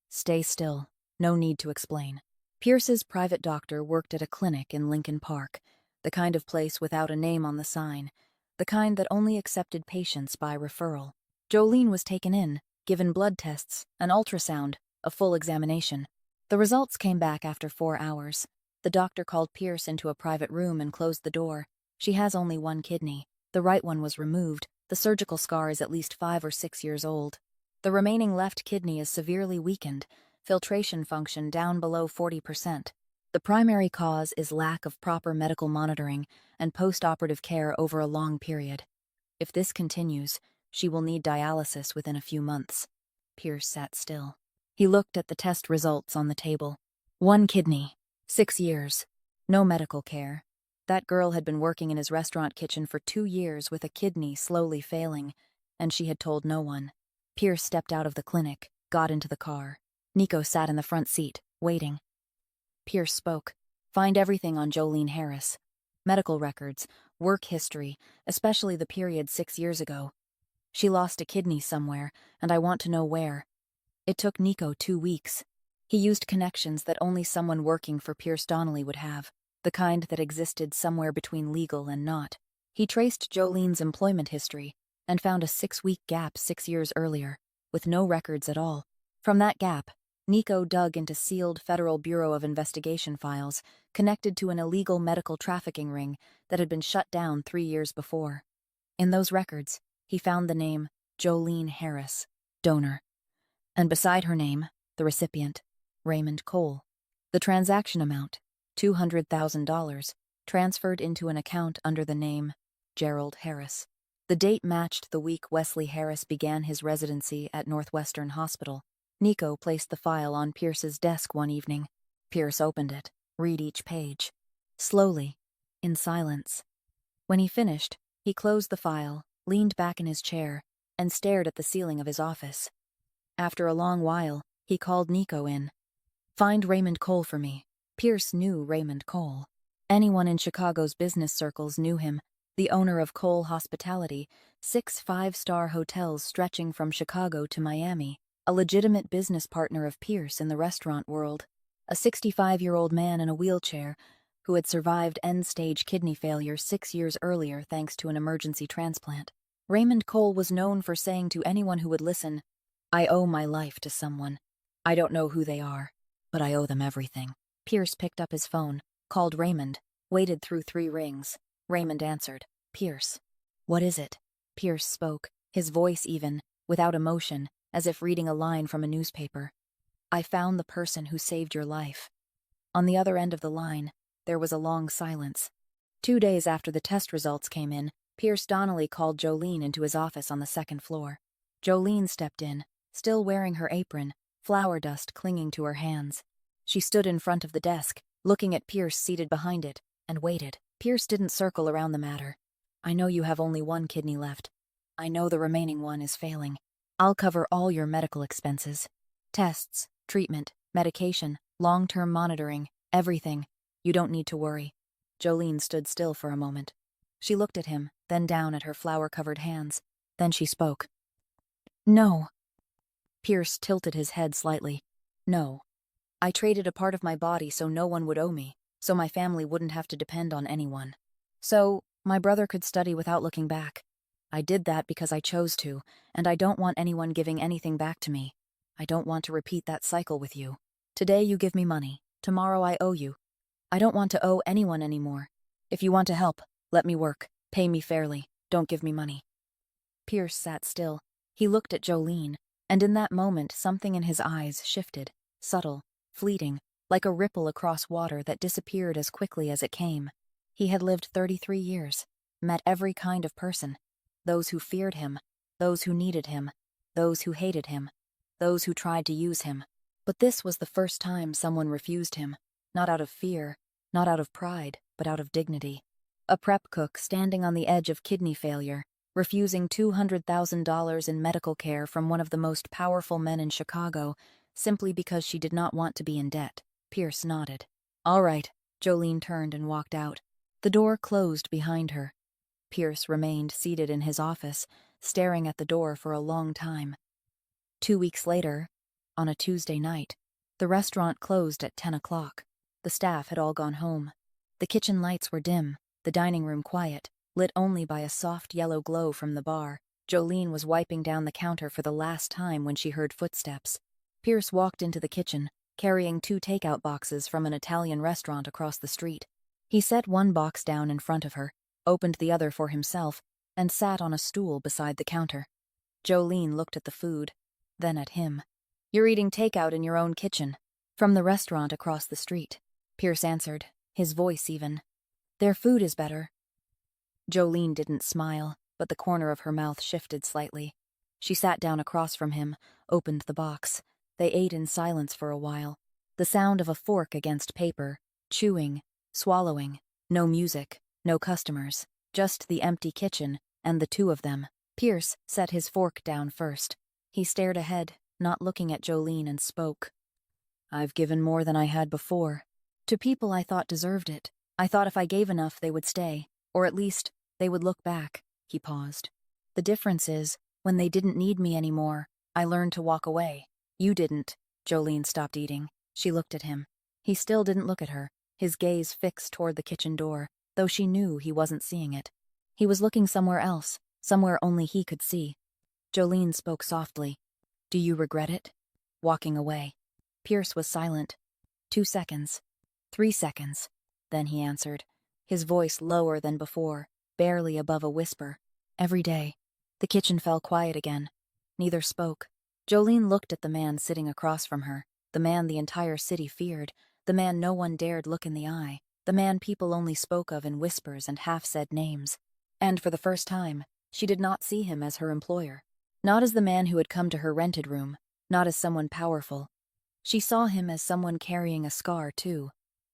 "Stay still. No need to explain." Pierce's private doctor worked at a clinic in Lincoln Park, the kind of place without a name on the sign, the kind that only accepted patients by referral. Jolene was taken in, given blood tests, an ultrasound, a full examination. The results came back after 4 hours. The doctor called Pierce into a private room and closed the door. She has only one kidney. The right one was removed. The surgical scar is at least 5 or 6 years old. The remaining left kidney is severely weakened, filtration function down below 40%. The primary cause is lack of proper medical monitoring and post-operative care over a long period. If this continues, she will need dialysis within a few months. Pierce sat still. He looked at the test results on the table. 1 kidney, 6 years, no medical care. That girl had been working in his restaurant kitchen for 2 years with a kidney slowly failing, and she had told no one. Pierce stepped out of the clinic, got into the car. Nico sat in the front seat, waiting. Pierce spoke. "Find everything on Jolene Harris. Medical records, work history, especially the period 6 years ago. She lost a kidney somewhere, and I want to know where." It took Nico 2 weeks. He used connections that only someone working for Pierce Donnelly would have, the kind that existed somewhere between legal and not. He traced Jolene's employment history and found a 6-week gap 6 years earlier, with no records at all. From that gap, Nico dug into sealed Federal Bureau of Investigation files connected to an illegal medical trafficking ring that had been shut down 3 years before. In those records, he found the name Jolene Harris, donor. And beside her name, the recipient, Raymond Cole. The transaction amount, $200,000, transferred into an account under the name Gerald Harris. The date matched the week Wesley Harris began his residency at Northwestern Hospital. Nico placed the file on Pierce's desk one evening. Pierce opened it, read each page. Slowly, in silence. When he finished, he closed the file, leaned back in his chair, and stared at the ceiling of his office. After a long while, he called Nico in. "Find Raymond Cole for me." Pierce knew Raymond Cole. Anyone in Chicago's business circles knew him, the owner of Cole Hospitality, 6 5-star hotels stretching from Chicago to Miami, a legitimate business partner of Pierce in the restaurant world, a 65-year-old man in a wheelchair who had survived end-stage kidney failure 6 years earlier thanks to an emergency transplant. Raymond Cole was known for saying to anyone who would listen, "I owe my life to someone. I don't know who they are, but I owe them everything." Pierce picked up his phone, called Raymond, waited through 3 rings. Raymond answered. "Pierce." "What is it?" Pierce spoke, his voice even, without emotion, as if reading a line from a newspaper. "I found the person who saved your life." On the other end of the line, there was a long silence. 2 days after the test results came in, Pierce Donnelly called Jolene into his office on the 2nd floor. Jolene stepped in, still wearing her apron, flour dust clinging to her hands. She stood in front of the desk, looking at Pierce seated behind it, and waited. Pierce didn't circle around the matter. "I know you have only 1 kidney left. I know the remaining one is failing. I'll cover all your medical expenses. Tests, treatment, medication, long-term monitoring, everything. You don't need to worry." Jolene stood still for a moment. She looked at him, then down at her flour-covered hands. Then she spoke. "No." Pierce tilted his head slightly. "No. I traded a part of my body so no one would owe me, so my family wouldn't have to depend on anyone. So my brother could study without looking back. I did that because I chose to, and I don't want anyone giving anything back to me. I don't want to repeat that cycle with you. Today you give me money. Tomorrow I owe you. I don't want to owe anyone anymore. If you want to help, let me work. Pay me fairly. Don't give me money." Pierce sat still. He looked at Jolene, and in that moment something in his eyes shifted, subtle, fleeting, like a ripple across water that disappeared as quickly as it came. He had lived 33 years, met every kind of person. Those who feared him, those who needed him, those who hated him, those who tried to use him. But this was the first time someone refused him, not out of fear, not out of pride, but out of dignity. A prep cook standing on the edge of kidney failure, refusing $200,000 in medical care from one of the most powerful men in Chicago, simply because she did not want to be in debt. Pierce nodded. "All right." Jolene turned and walked out. The door closed behind her. Pierce remained seated in his office, staring at the door for a long time. 2 weeks later, on a Tuesday night, the restaurant closed at 10 o'clock. The staff had all gone home. The kitchen lights were dim, the dining room quiet, lit only by a soft yellow glow from the bar. Jolene was wiping down the counter for the last time when she heard footsteps. Pierce walked into the kitchen, carrying 2 takeout boxes from an Italian restaurant across the street. He set one box down in front of her, opened the other for himself, and sat on a stool beside the counter. Jolene looked at the food, then at him. "You're eating takeout in your own kitchen." "From the restaurant across the street," Pierce answered, his voice even. "Their food is better." Jolene didn't smile, but the corner of her mouth shifted slightly. She sat down across from him, opened the box. They ate in silence for a while. The sound of a fork against paper, chewing, swallowing, no music, no customers, just the empty kitchen and the 2 of them. Pierce set his fork down first. He stared ahead, not looking at Jolene, and spoke. "I've given more than I had before. To people I thought deserved it. I thought if I gave enough they would stay, or at least they would look back." He paused. "The difference is, when they didn't need me anymore, I learned to walk away. You didn't." Jolene stopped eating. She looked at him. He still didn't look at her, his gaze fixed toward the kitchen door, though she knew he wasn't seeing it. He was looking somewhere else, somewhere only he could see. Jolene spoke softly. "Do you regret it?" Walking away. Pierce was silent. 2 seconds. 3 seconds. Then he answered, his voice lower than before, barely above a whisper. "Every day." The kitchen fell quiet again. Neither spoke. Jolene looked at the man sitting across from her, the man the entire city feared, the man no one dared look in the eye, the man people only spoke of in whispers and half-said names. And for the first time, she did not see him as her employer. Not as the man who had come to her rented room, not as someone powerful. She saw him as someone carrying a scar, too.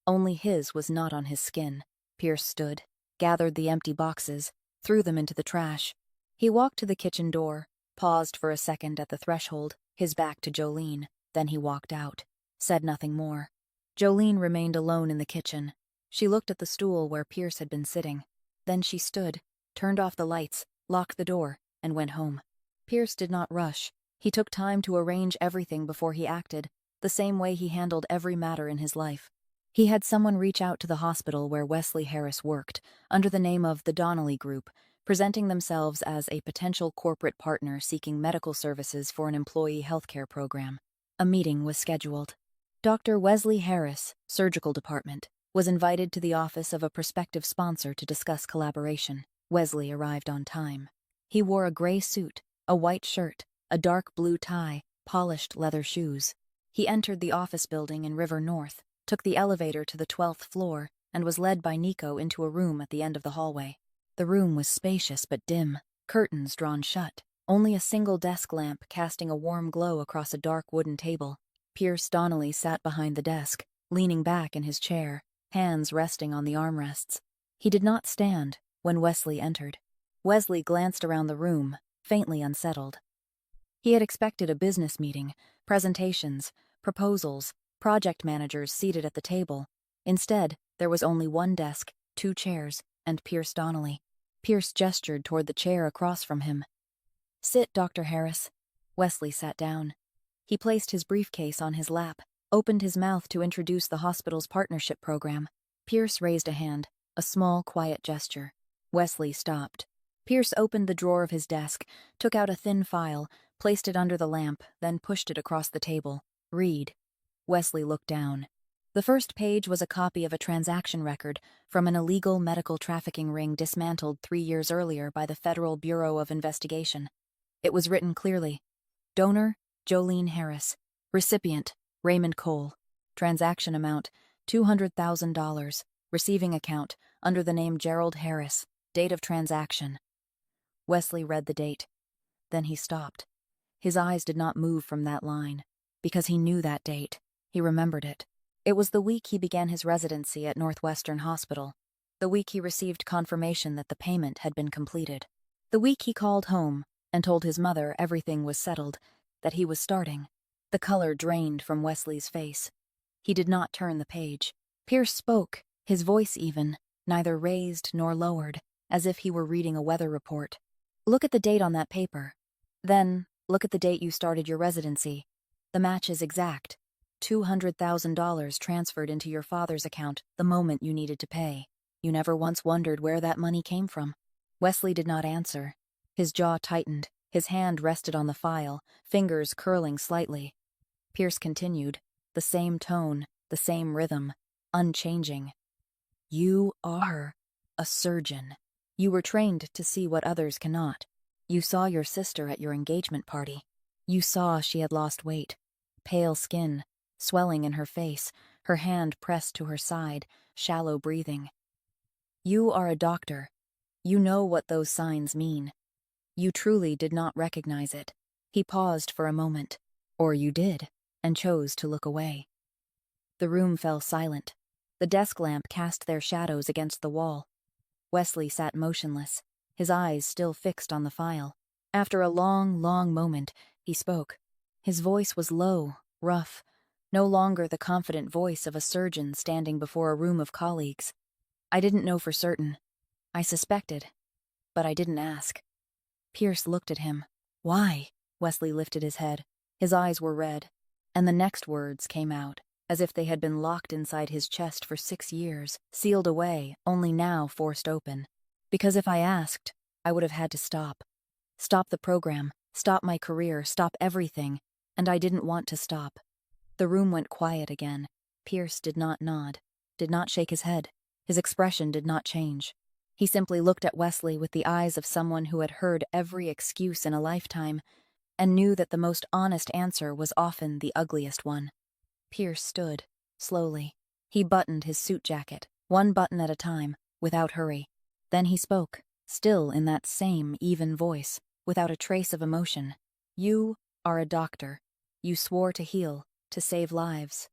Only his was not on his skin. Pierce stood, gathered the empty boxes, threw them into the trash. He walked to the kitchen door, paused for a second at the threshold, his back to Jolene, then he walked out, said nothing more. Jolene remained alone in the kitchen. She looked at the stool where Pierce had been sitting. Then she stood, turned off the lights, locked the door, and went home. Pierce did not rush. He took time to arrange everything before he acted, the same way he handled every matter in his life. He had someone reach out to the hospital where Wesley Harris worked, under the name of the Donnelly Group, presenting themselves as a potential corporate partner seeking medical services for an employee healthcare program. A meeting was scheduled. Dr. Wesley Harris, Surgical Department, was invited to the office of a prospective sponsor to discuss collaboration. Wesley arrived on time. He wore a gray suit, a white shirt, a dark blue tie, polished leather shoes. He entered the office building in River North, took the elevator to the 12th floor, and was led by Nico into a room at the end of the hallway. The room was spacious but dim, curtains drawn shut, only a single desk lamp casting a warm glow across a dark wooden table. Pierce Donnelly sat behind the desk, leaning back in his chair, hands resting on the armrests. He did not stand when Wesley entered. Wesley glanced around the room, faintly unsettled. He had expected a business meeting, presentations, proposals, project managers seated at the table. Instead, there was only one desk, 2 chairs, and Pierce Donnelly. Pierce gestured toward the chair across from him. "Sit, Dr. Harris." Wesley sat down. He placed his briefcase on his lap, opened his mouth to introduce the hospital's partnership program. Pierce raised a hand, a small, quiet gesture. Wesley stopped. Pierce opened the drawer of his desk, took out a thin file, placed it under the lamp, then pushed it across the table. "Read." Wesley looked down. The first page was a copy of a transaction record from an illegal medical trafficking ring dismantled 3 years earlier by the Federal Bureau of Investigation. It was written clearly. Donor, Jolene Harris. Recipient, Raymond Cole. Transaction amount, $200,000. Receiving account, under the name Gerald Harris. Date of transaction. Wesley read the date. Then he stopped. His eyes did not move from that line, because he knew that date. He remembered it. It was the week he began his residency at Northwestern Hospital, the week he received confirmation that the payment had been completed, the week he called home and told his mother everything was settled, that he was starting. The color drained from Wesley's face. He did not turn the page. Pierce spoke, his voice even, neither raised nor lowered, as if he were reading a weather report. "Look at the date on that paper. Then, look at the date you started your residency. The match is exact. $200,000 transferred into your father's account the moment you needed to pay. You never once wondered where that money came from." Wesley did not answer. His jaw tightened, his hand rested on the file, fingers curling slightly. Pierce continued, the same tone, the same rhythm, unchanging. "You are a surgeon. You were trained to see what others cannot. You saw your sister at your engagement party. You saw she had lost weight. Pale skin, swelling in her face, her hand pressed to her side, shallow breathing. You are a doctor. You know what those signs mean. You truly did not recognize it." He paused for a moment. "Or you did, and chose to look away." The room fell silent. The desk lamp cast their shadows against the wall. Wesley sat motionless, his eyes still fixed on the file. After a long, long moment, he spoke. His voice was low, rough, no longer the confident voice of a surgeon standing before a room of colleagues. "I didn't know for certain. I suspected, but I didn't ask." Pierce looked at him. "Why?" Wesley lifted his head. His eyes were red, and the next words came out, as if they had been locked inside his chest for 6 years, sealed away, only now forced open. "Because if I asked, I would have had to stop. Stop the program, stop my career, stop everything, and I didn't want to stop." The room went quiet again. Pierce did not nod, did not shake his head. His expression did not change. He simply looked at Wesley with the eyes of someone who had heard every excuse in a lifetime, and knew that the most honest answer was often the ugliest one. Pierce stood, slowly. He buttoned his suit jacket, one button at a time, without hurry. Then he spoke, still in that same even voice, without a trace of emotion. "You are a doctor. You swore to heal, to save lives.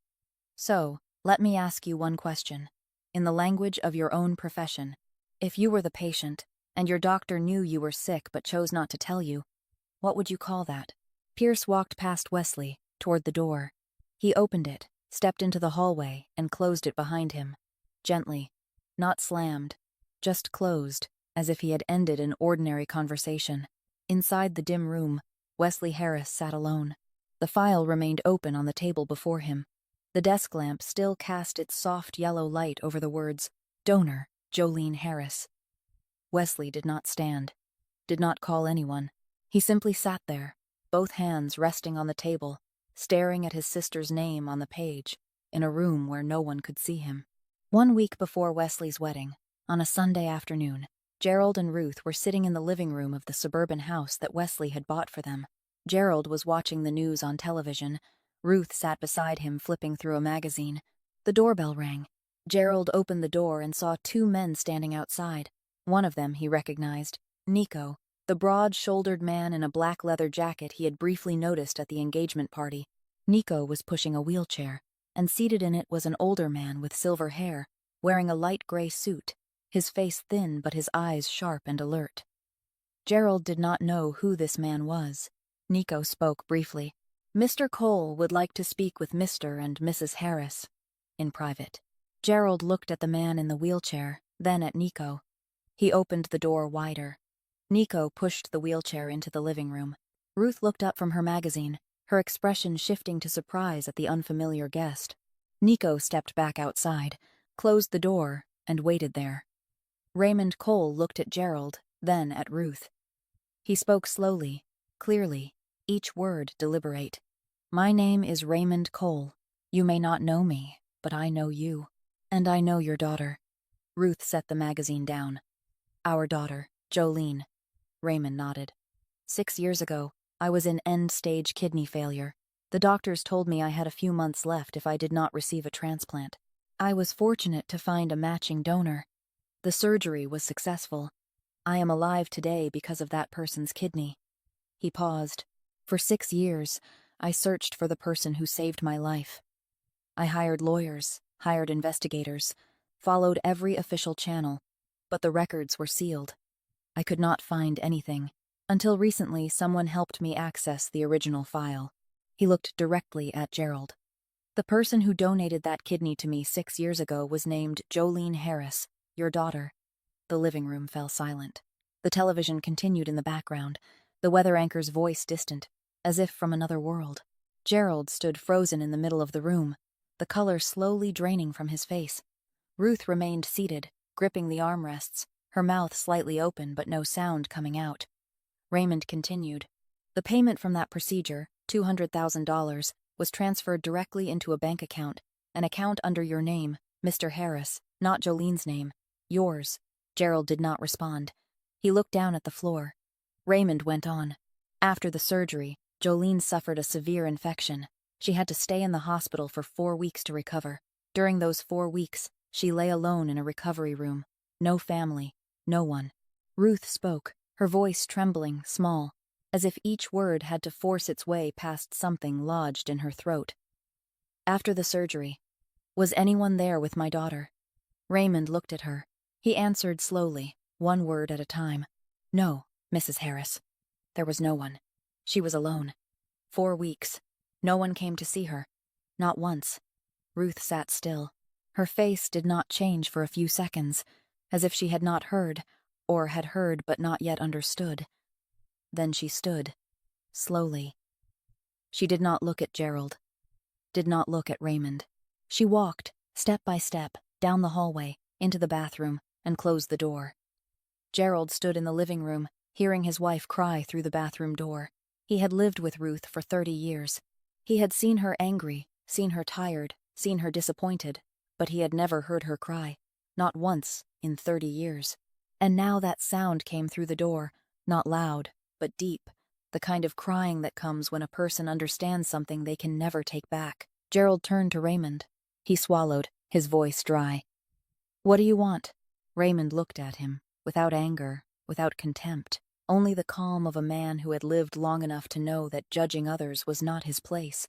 So, let me ask you one question. In the language of your own profession, if you were the patient, and your doctor knew you were sick but chose not to tell you, what would you call that?" Pierce walked past Wesley, toward the door. He opened it, stepped into the hallway, and closed it behind him. Gently, not slammed, just closed, as if he had ended an ordinary conversation. Inside the dim room, Wesley Harris sat alone. The file remained open on the table before him. The desk lamp still cast its soft yellow light over the words, "Donor, Jolene Harris." Wesley did not stand, did not call anyone. He simply sat there, both hands resting on the table, staring at his sister's name on the page, in a room where no one could see him. 1 week before Wesley's wedding, on a Sunday afternoon, Gerald and Ruth were sitting in the living room of the suburban house that Wesley had bought for them. Gerald was watching the news on television. Ruth sat beside him flipping through a magazine. The doorbell rang. Gerald opened the door and saw 2 men standing outside. One of them he recognized, Nico, the broad-shouldered man in a black leather jacket he had briefly noticed at the engagement party. Nico was pushing a wheelchair, and seated in it was an older man with silver hair, wearing a light gray suit, his face thin but his eyes sharp and alert. Gerald did not know who this man was. Nico spoke briefly. "Mr. Cole would like to speak with Mr. and Mrs. Harris," in private. Gerald looked at the man in the wheelchair, then at Nico. He opened the door wider. Nico pushed the wheelchair into the living room. Ruth looked up from her magazine, her expression shifting to surprise at the unfamiliar guest. Nico stepped back outside, closed the door, and waited there. Raymond Cole looked at Gerald, then at Ruth. He spoke slowly, clearly, each word deliberate. "My name is Raymond Cole. You may not know me, but I know you. And I know your daughter." Ruth set the magazine down. "Our daughter, Jolene." Raymond nodded. 6 years ago, I was in end-stage kidney failure. The doctors told me I had a few months left if I did not receive a transplant. I was fortunate to find a matching donor. The surgery was successful. I am alive today because of that person's kidney." He paused. "For 6 years, I searched for the person who saved my life. I hired lawyers, hired investigators, followed every official channel, but the records were sealed. I could not find anything. Until recently, someone helped me access the original file." He looked directly at Gerald. "The person who donated that kidney to me 6 years ago was named Jolene Harris, your daughter." The living room fell silent. The television continued in the background, the weather anchor's voice distant, as if from another world. Gerald stood frozen in the middle of the room, the color slowly draining from his face. Ruth remained seated, gripping the armrests, her mouth slightly open but no sound coming out. Raymond continued. "The payment from that procedure, $200,000, was transferred directly into a bank account, an account under your name, Mr. Harris, not Jolene's name. Yours." Gerald did not respond. He looked down at the floor. Raymond went on. "After the surgery, Jolene suffered a severe infection. She had to stay in the hospital for 4 weeks to recover. During those 4 weeks, she lay alone in a recovery room. No family, no one." Ruth spoke, her voice trembling, small, as if each word had to force its way past something lodged in her throat. "After the surgery, was anyone there with my daughter?" Raymond looked at her. He answered slowly, one word at a time. "No, Mrs. Harris. There was no one. She was alone. 4 weeks. No one came to see her. Not once." Ruth sat still. Her face did not change for a few seconds, as if she had not heard, or had heard but not yet understood. Then she stood, slowly. She did not look at Gerald, did not look at Raymond. She walked, step by step, down the hallway, into the bathroom, and closed the door. Gerald stood in the living room, hearing his wife cry through the bathroom door. He had lived with Ruth for 30 years. He had seen her angry, seen her tired, seen her disappointed, but he had never heard her cry, not once in 30 years. And now that sound came through the door, not loud, but deep, the kind of crying that comes when a person understands something they can never take back. Gerald turned to Raymond. He swallowed, his voice dry. "What do you want?" Raymond looked at him, without anger, without contempt, only the calm of a man who had lived long enough to know that judging others was not his place.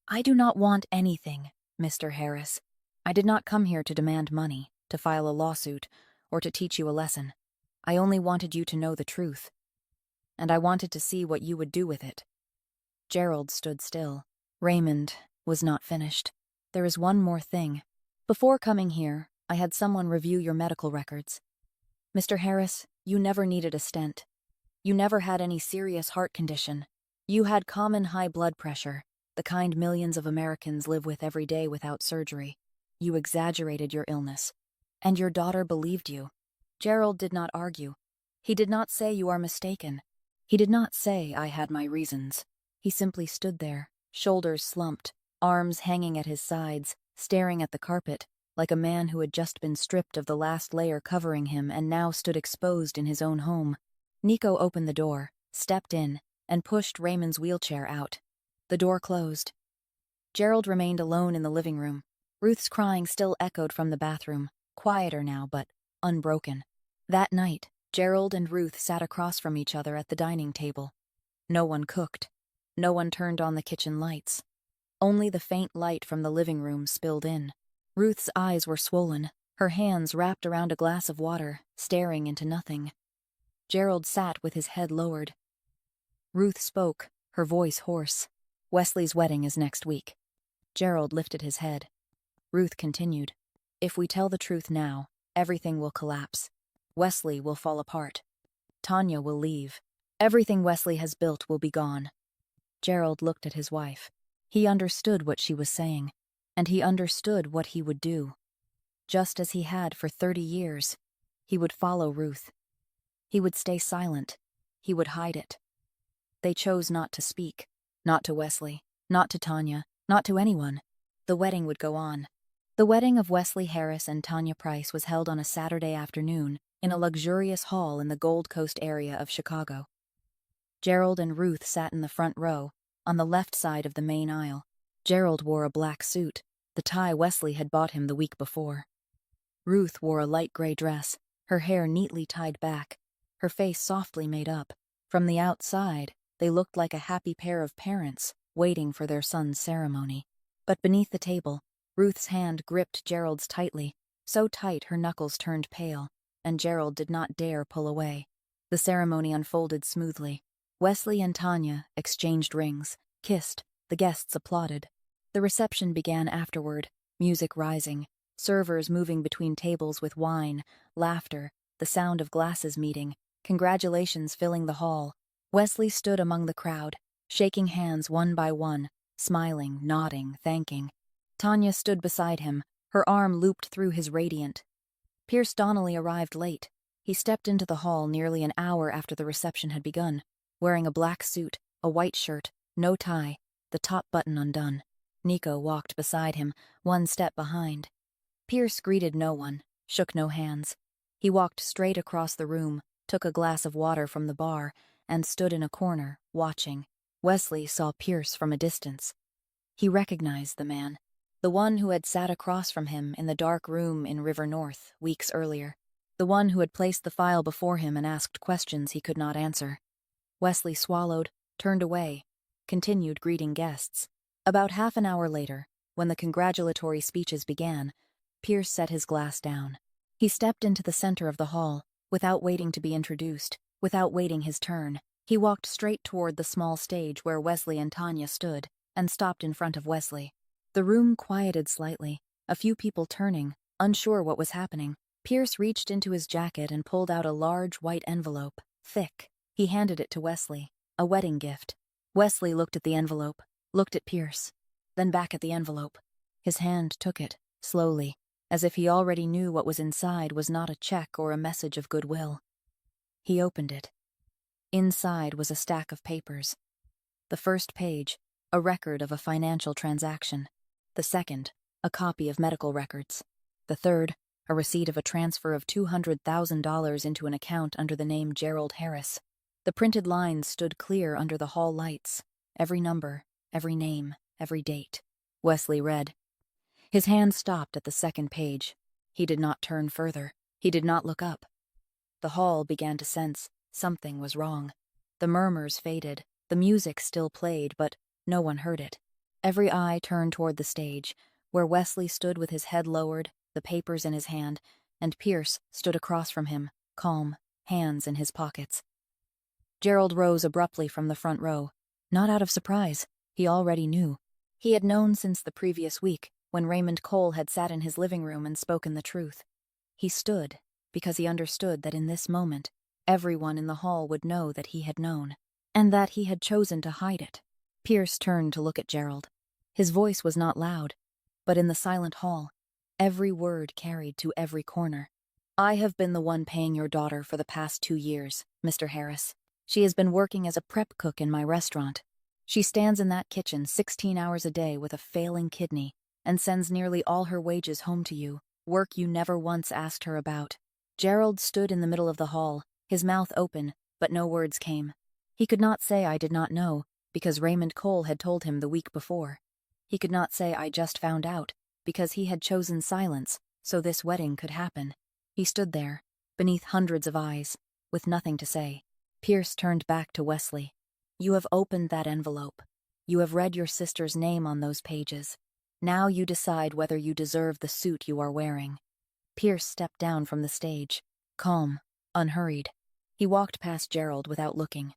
"I do not want anything, Mr. Harris. I did not come here to demand money, to file a lawsuit, or to teach you a lesson. I only wanted you to know the truth. And I wanted to see what you would do with it." Gerald stood still. Raymond was not finished. "There is one more thing. Before coming here, I had someone review your medical records. Mr. Harris, you never needed a stent. You never had any serious heart condition. You had common high blood pressure, the kind millions of Americans live with every day without surgery. You exaggerated your illness. And your daughter believed you. Gerald did not argue. He did not say you are mistaken. He did not say I had my reasons. He simply stood there, shoulders slumped, arms hanging at his sides, staring at the carpet, like a man who had just been stripped of the last layer covering him and now stood exposed in his own home. Nico opened the door, stepped in, and pushed Raymond's wheelchair out. The door closed. Gerald remained alone in the living room. Ruth's crying still echoed from the bathroom, quieter now but unbroken. That night, Gerald and Ruth sat across from each other at the dining table. No one cooked. No one turned on the kitchen lights. Only the faint light from the living room spilled in. Ruth's eyes were swollen, her hands wrapped around a glass of water, staring into nothing. Gerald sat with his head lowered. Ruth spoke, her voice hoarse. Wesley's wedding is next week. Gerald lifted his head. Ruth continued. If we tell the truth now, everything will collapse. Wesley will fall apart. Tanya will leave. Everything Wesley has built will be gone. Gerald looked at his wife. He understood what she was saying, and he understood what he would do. Just as he had for 30 years, he would follow Ruth. He would stay silent. He would hide it. They chose not to speak, not to Wesley, not to Tanya, not to anyone. The wedding would go on. The wedding of Wesley Harris and Tanya Price was held on a Saturday afternoon in a luxurious hall in the Gold Coast area of Chicago. Gerald and Ruth sat in the front row, on the left side of the main aisle. Gerald wore a black suit, the tie Wesley had bought him the week before. Ruth wore a light gray dress, her hair neatly tied back, her face softly made up. From the outside, they looked like a happy pair of parents waiting for their son's ceremony. But beneath the table, Ruth's hand gripped Gerald's tightly, so tight her knuckles turned pale, and Gerald did not dare pull away. The ceremony unfolded smoothly. Wesley and Tanya exchanged rings, kissed, the guests applauded. The reception began afterward, music rising, servers moving between tables with wine, laughter, the sound of glasses meeting, congratulations filling the hall. Wesley stood among the crowd, shaking hands one by one, smiling, nodding, thanking. Tanya stood beside him, her arm looped through his radiant. Pierce Donnelly arrived late. He stepped into the hall nearly an hour after the reception had begun, wearing a black suit, a white shirt, no tie, the top button undone. Nico walked beside him, one step behind. Pierce greeted no one, shook no hands. He walked straight across the room, took a glass of water from the bar, and stood in a corner, watching. Wesley saw Pierce from a distance. He recognized the man, the one who had sat across from him in the dark room in River North weeks earlier, the one who had placed the file before him and asked questions he could not answer. Wesley swallowed, turned away, continued greeting guests. About half an hour later, when the congratulatory speeches began, Pierce set his glass down. He stepped into the center of the hall, without waiting to be introduced, without waiting his turn. He walked straight toward the small stage where Wesley and Tanya stood, and stopped in front of Wesley. The room quieted slightly, a few people turning, unsure what was happening. Pierce reached into his jacket and pulled out a large white envelope, thick. He handed it to Wesley, a wedding gift. Wesley looked at the envelope, looked at Pierce, then back at the envelope. His hand took it, slowly, as if he already knew what was inside was not a check or a message of goodwill. He opened it. Inside was a stack of papers. The first page, a record of a financial transaction. The second, a copy of medical records. The third, a receipt of a transfer of $200,000 into an account under the name Gerald Harris. The printed lines stood clear under the hall lights. Every number, every name, every date. Wesley read. His hand stopped at the second page. He did not turn further. He did not look up. The hall began to sense something was wrong. The murmurs faded. The music still played, but no one heard it. Every eye turned toward the stage, where Wesley stood with his head lowered, the papers in his hand, and Pierce stood across from him, calm, hands in his pockets. Gerald rose abruptly from the front row. Not out of surprise. He already knew. He had known since the previous week, when Raymond Cole had sat in his living room and spoken the truth. He stood, because he understood that in this moment, everyone in the hall would know that he had known. and that he had chosen to hide it. Pierce turned to look at Gerald. His voice was not loud, but in the silent hall, every word carried to every corner. I have been the one paying your daughter for the past 2 years, Mr. Harris. She has been working as a prep cook in my restaurant. She stands in that kitchen 16 hours a day with a failing kidney and sends nearly all her wages home to you, work you never once asked her about. Gerald stood in the middle of the hall, his mouth open, but no words came. He could not say I did not know, because Raymond Cole had told him the week before. He could not say I just found out, because he had chosen silence, so this wedding could happen. He stood there, beneath hundreds of eyes, with nothing to say. Pierce turned back to Wesley. You have opened that envelope. You have read your sister's name on those pages. Now you decide whether you deserve the suit you are wearing. Pierce stepped down from the stage, calm, unhurried. He walked past Gerald without looking,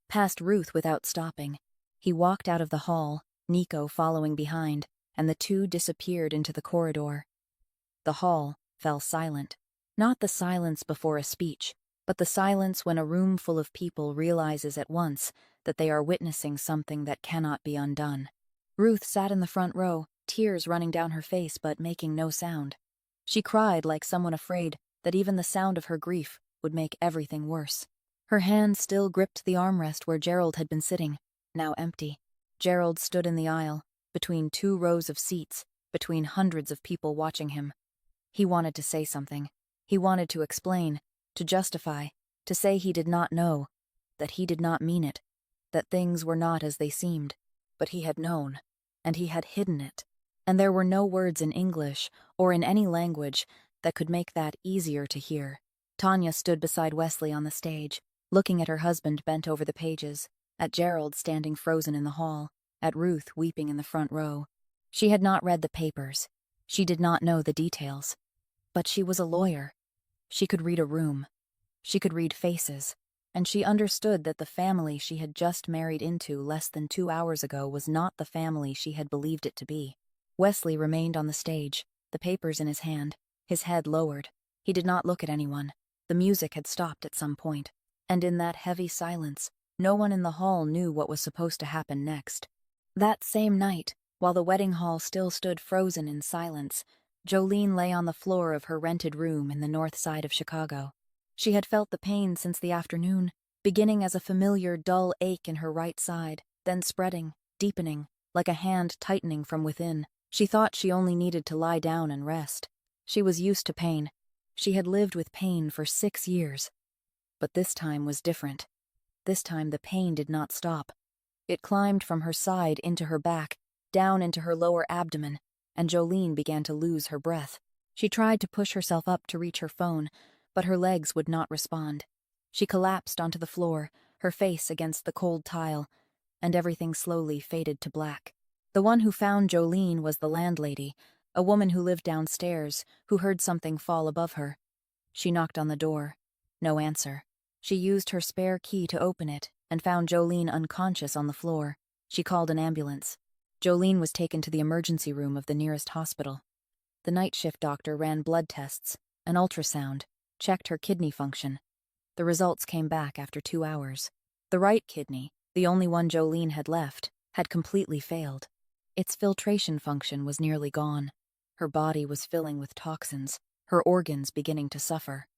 past Ruth without stopping. He walked out of the hall, Nico following behind, and the two disappeared into the corridor. The hall fell silent. Not the silence before a speech, but the silence when a room full of people realizes at once that they are witnessing something that cannot be undone. Ruth sat in the front row, tears running down her face but making no sound. She cried like someone afraid that even the sound of her grief would make everything worse. Her hand still gripped the armrest where Gerald had been sitting, now empty. Gerald stood in the aisle, between 2 rows of seats, between hundreds of people watching him. He wanted to say something. He wanted to explain, to justify, to say he did not know, that he did not mean it, that things were not as they seemed. But he had known, and he had hidden it, and there were no words in English or in any language that could make that easier to hear. Tanya stood beside Wesley on the stage, looking at her husband bent over the pages, at Gerald standing frozen in the hall, at Ruth weeping in the front row. She had not read the papers. She did not know the details. But she was a lawyer. She could read a room. She could read faces. And she understood that the family she had just married into less than 2 hours ago was not the family she had believed it to be. Wesley remained on the stage, the papers in his hand, his head lowered. He did not look at anyone. The music had stopped at some point, and in that heavy silence, no one in the hall knew what was supposed to happen next. That same night, while the wedding hall still stood frozen in silence, Jolene lay on the floor of her rented room in the north side of Chicago. She had felt the pain since the afternoon, beginning as a familiar dull ache in her right side, then spreading, deepening, like a hand tightening from within. She thought she only needed to lie down and rest. She was used to pain. She had lived with pain for 6 years. But this time was different. This time the pain did not stop. It climbed from her side into her back, down into her lower abdomen, and Jolene began to lose her breath. She tried to push herself up to reach her phone, but her legs would not respond. She collapsed onto the floor, her face against the cold tile, and everything slowly faded to black. The one who found Jolene was the landlady, a woman who lived downstairs, who heard something fall above her. She knocked on the door. No answer. She used her spare key to open it and found Jolene unconscious on the floor. She called an ambulance. Jolene was taken to the emergency room of the nearest hospital. The night shift doctor ran blood tests, an ultrasound, checked her kidney function. The results came back after 2 hours. The right kidney, the only one Jolene had left, had completely failed. Its filtration function was nearly gone. Her body was filling with toxins, her organs beginning to suffer.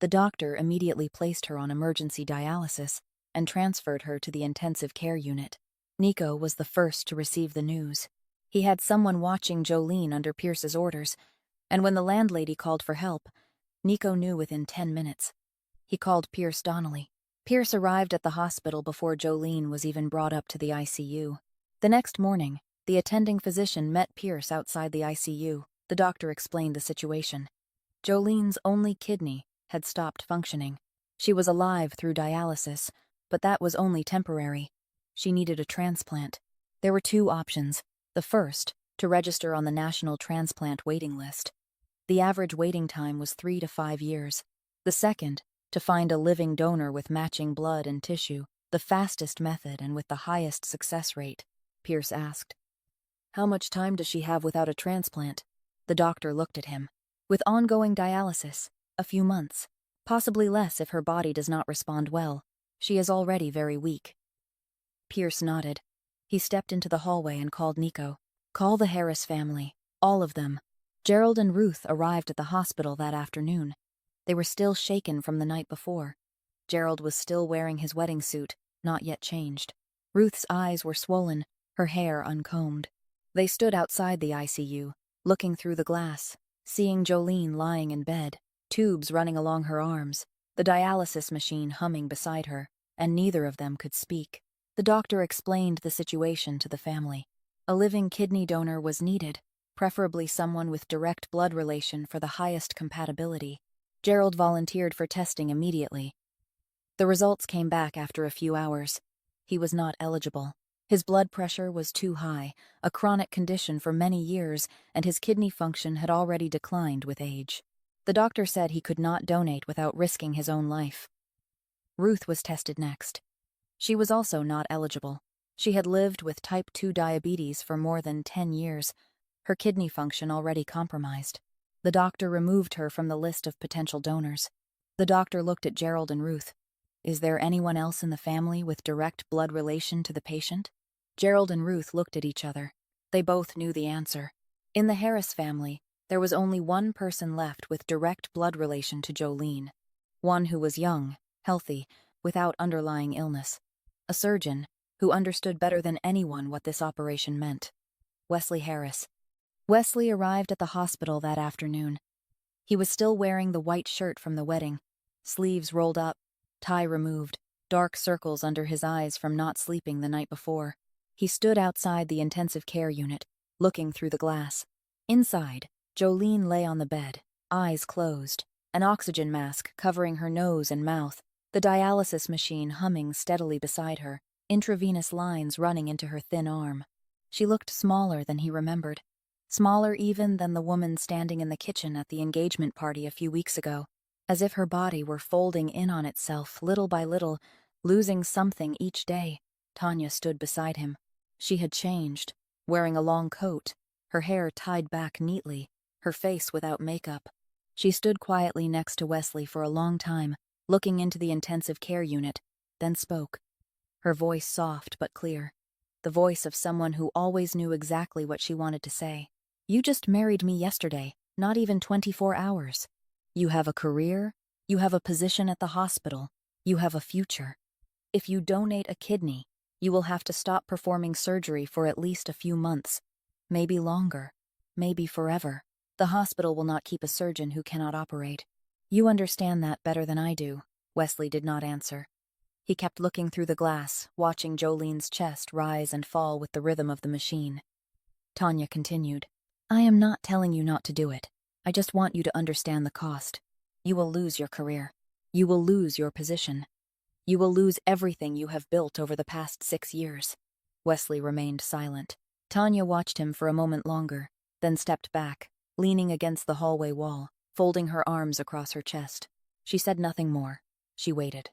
The doctor immediately placed her on emergency dialysis and transferred her to the intensive care unit. Nico was the first to receive the news. He had someone watching Jolene under Pierce's orders, and when the landlady called for help, Nico knew within 10 minutes. He called Pierce Donnelly. Pierce arrived at the hospital before Jolene was even brought up to the ICU. The next morning, the attending physician met Pierce outside the ICU. The doctor explained the situation. Jolene's only kidney had stopped functioning. She was alive through dialysis, but that was only temporary. She needed a transplant. There were 2 options. The first, to register on the National Transplant Waiting List. The average waiting time was 3 to 5 years. The second, to find a living donor with matching blood and tissue, the fastest method and with the highest success rate. Pierce asked. How much time does she have without a transplant? The doctor looked at him. With ongoing dialysis, a few months. Possibly less if her body does not respond well. She is already very weak. Pierce nodded. He stepped into the hallway and called Nico. Call the Harris family. All of them. Gerald and Ruth arrived at the hospital that afternoon. They were still shaken from the night before. Gerald was still wearing his wedding suit, not yet changed. Ruth's eyes were swollen, her hair uncombed. They stood outside the ICU, looking through the glass, seeing Jolene lying in bed, tubes running along her arms, the dialysis machine humming beside her, and neither of them could speak. The doctor explained the situation to the family. A living kidney donor was needed, preferably someone with direct blood relation for the highest compatibility. Gerald volunteered for testing immediately. The results came back after a few hours. He was not eligible. His blood pressure was too high, a chronic condition for many years, and his kidney function had already declined with age. The doctor said he could not donate without risking his own life. Ruth was tested next. She was also not eligible. She had lived with type 2 diabetes for more than 10 years, her kidney function already compromised. The doctor removed her from the list of potential donors. The doctor looked at Gerald and Ruth. Is there anyone else in the family with direct blood relation to the patient? Gerald and Ruth looked at each other. They both knew the answer. In the Harris family, there was only one person left with direct blood relation to Jolene. One who was young, healthy, without underlying illness. A surgeon who understood better than anyone what this operation meant. Wesley Harris. Wesley arrived at the hospital that afternoon. He was still wearing the white shirt from the wedding, sleeves rolled up, tie removed, dark circles under his eyes from not sleeping the night before. He stood outside the intensive care unit, looking through the glass. Inside, Jolene lay on the bed, eyes closed, an oxygen mask covering her nose and mouth, the dialysis machine humming steadily beside her, intravenous lines running into her thin arm. She looked smaller than he remembered, smaller even than the woman standing in the kitchen at the engagement party a few weeks ago, as if her body were folding in on itself little by little, losing something each day. Tanya stood beside him. She had changed, wearing a long coat, her hair tied back neatly, her face without makeup. She stood quietly next to Wesley for a long time, looking into the intensive care unit, then spoke. Her voice soft but clear, the voice of someone who always knew exactly what she wanted to say. You just married me yesterday, not even 24 hours. You have a career, you have a position at the hospital, you have a future. If you donate a kidney, you will have to stop performing surgery for at least a few months, maybe longer, maybe forever. The hospital will not keep a surgeon who cannot operate. You understand that better than I do. Wesley did not answer. He kept looking through the glass, watching Jolene's chest rise and fall with the rhythm of the machine. Tanya continued. I am not telling you not to do it. I just want you to understand the cost. You will lose your career. You will lose your position. You will lose everything you have built over the past 6 years. Wesley remained silent. Tanya watched him for a moment longer, then stepped back, leaning against the hallway wall, folding her arms across her chest. She said nothing more. She waited.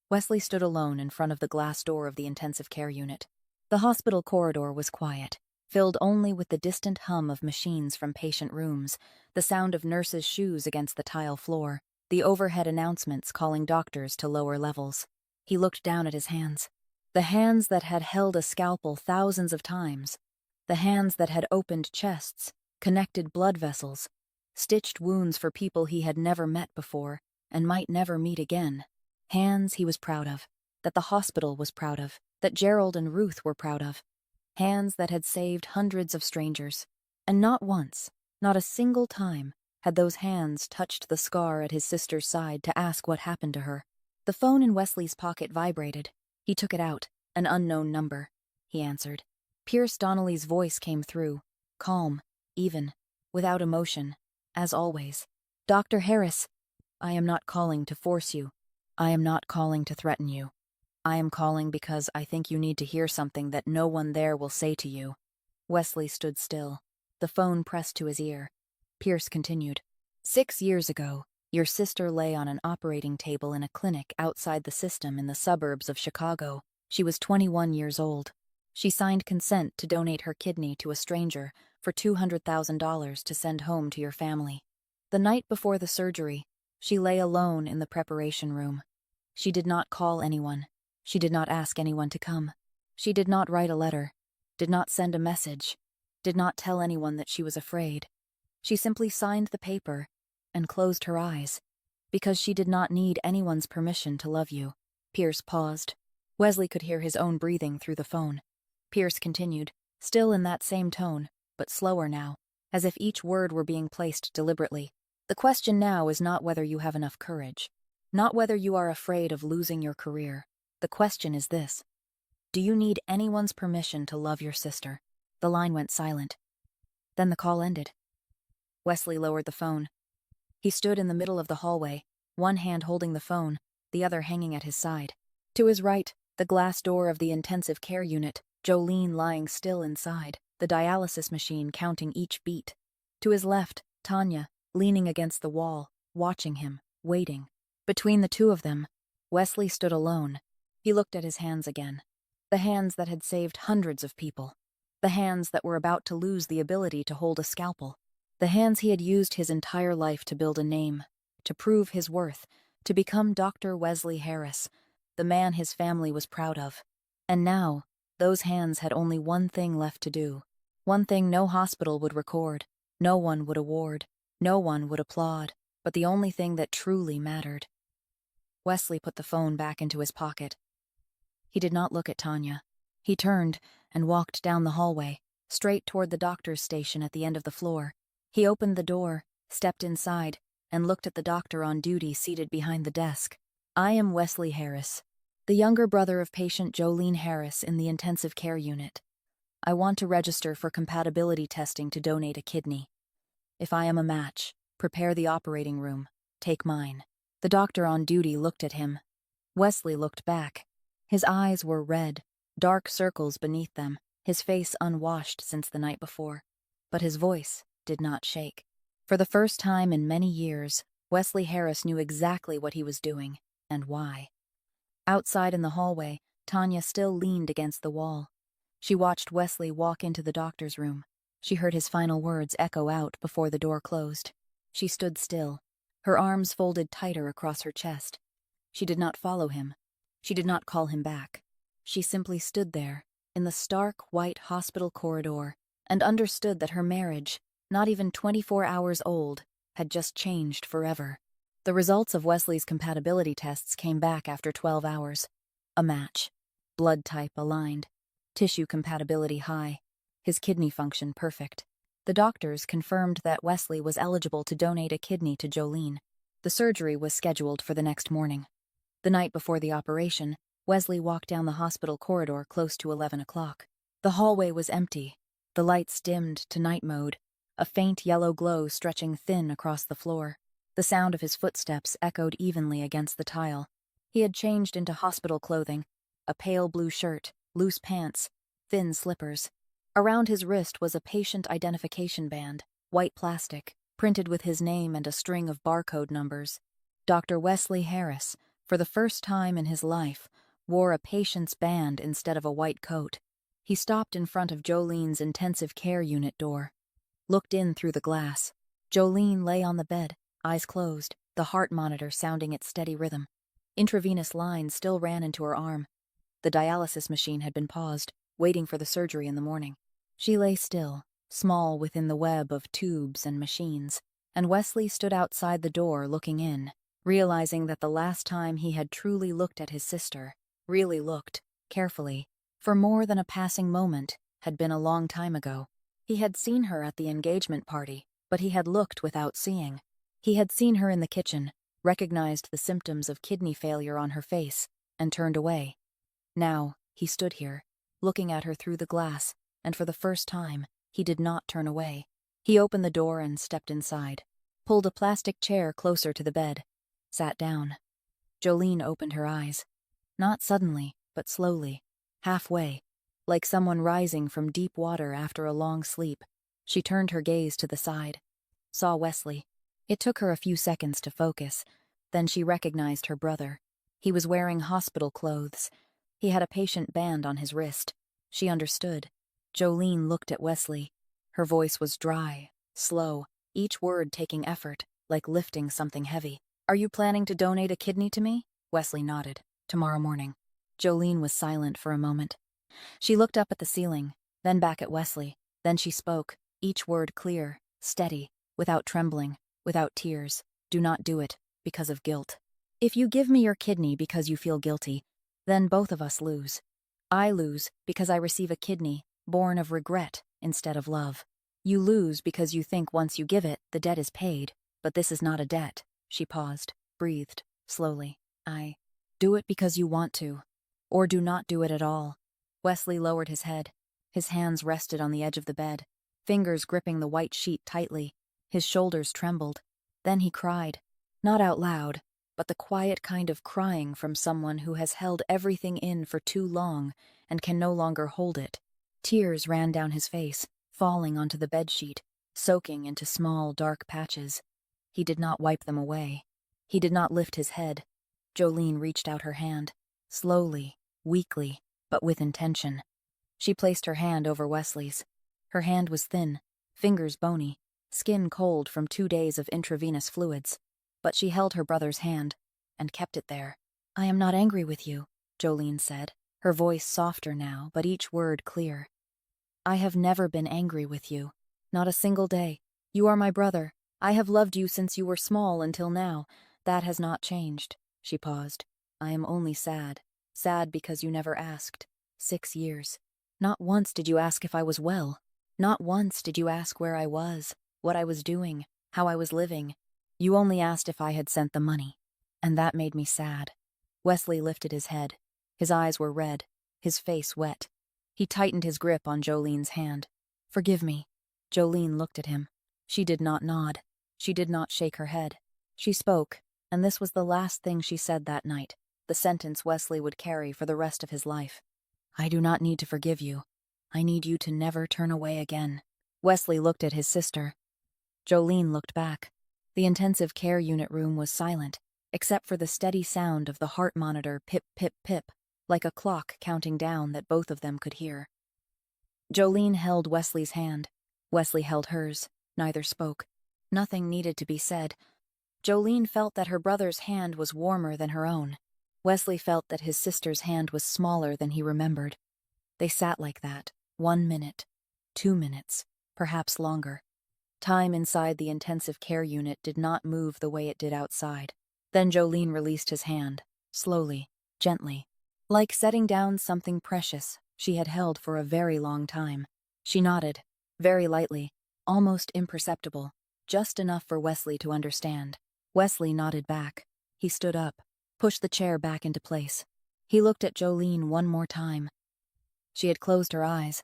Wesley stood alone in front of the glass door of the intensive care unit. The hospital corridor was quiet, filled only with the distant hum of machines from patient rooms, the sound of nurses' shoes against the tile floor, the overhead announcements calling doctors to lower levels. He looked down at his hands. The hands that had held a scalpel thousands of times. The hands that had opened chests, connected blood vessels, stitched wounds for people he had never met before and might never meet again. Hands he was proud of, that the hospital was proud of, that Gerald and Ruth were proud of. Hands that had saved hundreds of strangers. And not once, not a single time, had those hands touched the scar at his sister's side to ask what happened to her. The phone in Wesley's pocket vibrated. He took it out, an unknown number. He answered. Pierce Donnelly's voice came through, calm, even, without emotion, as always. Dr. Harris, I am not calling to force you. I am not calling to threaten you. I am calling because I think you need to hear something that no one there will say to you. Wesley stood still, the phone pressed to his ear. Pierce continued. 6 years ago, your sister lay on an operating table in a clinic outside the system in the suburbs of Chicago. She was 21 years old. She signed consent to donate her kidney to a stranger for $200,000 to send home to your family. The night before the surgery, she lay alone in the preparation room. She did not call anyone. She did not ask anyone to come. She did not write a letter, did not send a message, did not tell anyone that she was afraid. She simply signed the paper and closed her eyes, because she did not need anyone's permission to love you. Pierce paused. Wesley could hear his own breathing through the phone. Pierce continued, still in that same tone, but slower now, as if each word were being placed deliberately. The question now is not whether you have enough courage, not whether you are afraid of losing your career. The question is this: do you need anyone's permission to love your sister? The line went silent. Then the call ended. Wesley lowered the phone. He stood in the middle of the hallway, one hand holding the phone, the other hanging at his side. To his right, the glass door of the intensive care unit, Jolene lying still inside, the dialysis machine counting each beat. To his left, Tanya, leaning against the wall, watching him, waiting. Between the two of them, Wesley stood alone. He looked at his hands again. The hands that had saved hundreds of people. The hands that were about to lose the ability to hold a scalpel. The hands he had used his entire life to build a name, to prove his worth, to become Dr. Wesley Harris, the man his family was proud of. And now, those hands had only one thing left to do. One thing no hospital would record, no one would award, no one would applaud, but the only thing that truly mattered. Wesley put the phone back into his pocket. He did not look at Tanya. He turned and walked down the hallway, straight toward the doctor's station at the end of the floor. He opened the door, stepped inside, and looked at the doctor on duty seated behind the desk. I am Wesley Harris, the younger brother of patient Jolene Harris in the intensive care unit. I want to register for compatibility testing to donate a kidney. If I am a match, prepare the operating room. Take mine. The doctor on duty looked at him. Wesley looked back. His eyes were red, dark circles beneath them, his face unwashed since the night before. But his voice did not shake. For the first time in many years, Wesley Harris knew exactly what he was doing and why. Outside in the hallway, Tanya still leaned against the wall. She watched Wesley walk into the doctor's room. She heard his final words echo out before the door closed. She stood still, her arms folded tighter across her chest. She did not follow him. She did not call him back. She simply stood there, in the stark white hospital corridor, and understood that her marriage, not even 24 hours old, had just changed forever. The results of Wesley's compatibility tests came back after 12 hours. A match. Blood type aligned. Tissue compatibility high. His kidney function perfect. The doctors confirmed that Wesley was eligible to donate a kidney to Jolene. The surgery was scheduled for the next morning. The night before the operation, Wesley walked down the hospital corridor close to 11 o'clock. The hallway was empty. The lights dimmed to night mode, a faint yellow glow stretching thin across the floor. The sound of his footsteps echoed evenly against the tile. He had changed into hospital clothing, a pale blue shirt, loose pants, thin slippers. Around his wrist was a patient identification band, white plastic, printed with his name and a string of barcode numbers. Dr. Wesley Harris, for the first time in his life, wore a patient's band instead of a white coat. He stopped in front of Jolene's intensive care unit door, looked in through the glass. Jolene lay on the bed, eyes closed, the heart monitor sounding its steady rhythm. Intravenous lines still ran into her arm. The dialysis machine had been paused, waiting for the surgery in the morning. She lay still, small within the web of tubes and machines, and Wesley stood outside the door looking in, realizing that the last time he had truly looked at his sister, really looked, carefully, for more than a passing moment, had been a long time ago. He had seen her at the engagement party, but he had looked without seeing. He had seen her in the kitchen, recognized the symptoms of kidney failure on her face, and turned away. Now, he stood here, looking at her through the glass, and for the first time, he did not turn away. He opened the door and stepped inside, pulled a plastic chair closer to the bed, sat down. Jolene opened her eyes. Not suddenly, but slowly, halfway, like someone rising from deep water after a long sleep. She turned her gaze to the side, saw Wesley. It took her a few seconds to focus. Then she recognized her brother. He was wearing hospital clothes. He had a patient band on his wrist. She understood. Jolene looked at Wesley. Her voice was dry, slow, each word taking effort, like lifting something heavy. Are you planning to donate a kidney to me? Wesley nodded. Tomorrow morning. Jolene was silent for a moment. She looked up at the ceiling, then back at Wesley. Then she spoke, each word clear, steady, without trembling, without tears. Do not do it, because of guilt. If you give me your kidney because you feel guilty, then both of us lose. I lose because I receive a kidney born of regret instead of love. You lose because you think once you give it, the debt is paid, but this is not a debt. She paused, breathed, slowly. I do it because you want to, or do not do it at all. Wesley lowered his head. His hands rested on the edge of the bed, fingers gripping the white sheet tightly. His shoulders trembled. Then he cried, not out loud, but the quiet kind of crying from someone who has held everything in for too long and can no longer hold it. Tears ran down his face, falling onto the bedsheet, soaking into small, dark patches. He did not wipe them away. He did not lift his head. Jolene reached out her hand, slowly, weakly, but with intention. She placed her hand over Wesley's. Her hand was thin, fingers bony, skin cold from 2 days of intravenous fluids. But she held her brother's hand, and kept it there. I am not angry with you, Jolene said, her voice softer now, but each word clear. I have never been angry with you. Not a single day. You are my brother. I have loved you since you were small until now. That has not changed. She paused. I am only sad. Sad because you never asked. 6 years. Not once did you ask if I was well. Not once did you ask where I was, what I was doing, how I was living. You only asked if I had sent the money. And that made me sad. Wesley lifted his head. His eyes were red, his face wet. He tightened his grip on Jolene's hand. Forgive me. Jolene looked at him. She did not nod. She did not shake her head. She spoke, and this was the last thing she said that night, the sentence Wesley would carry for the rest of his life. I do not need to forgive you. I need you to never turn away again. Wesley looked at his sister. Jolene looked back. The intensive care unit room was silent, except for the steady sound of the heart monitor pip, pip, pip, like a clock counting down that both of them could hear. Jolene held Wesley's hand. Wesley held hers. Neither spoke. Nothing needed to be said. Jolene felt that her brother's hand was warmer than her own. Wesley felt that his sister's hand was smaller than he remembered. They sat like that, 1 minute, 2 minutes, perhaps longer. Time inside the intensive care unit did not move the way it did outside. Then Jolene released his hand, slowly, gently, like setting down something precious she had held for a very long time. She nodded, very lightly, almost imperceptible, just enough for Wesley to understand. Wesley nodded back. He stood up, pushed the chair back into place. He looked at Jolene one more time. She had closed her eyes,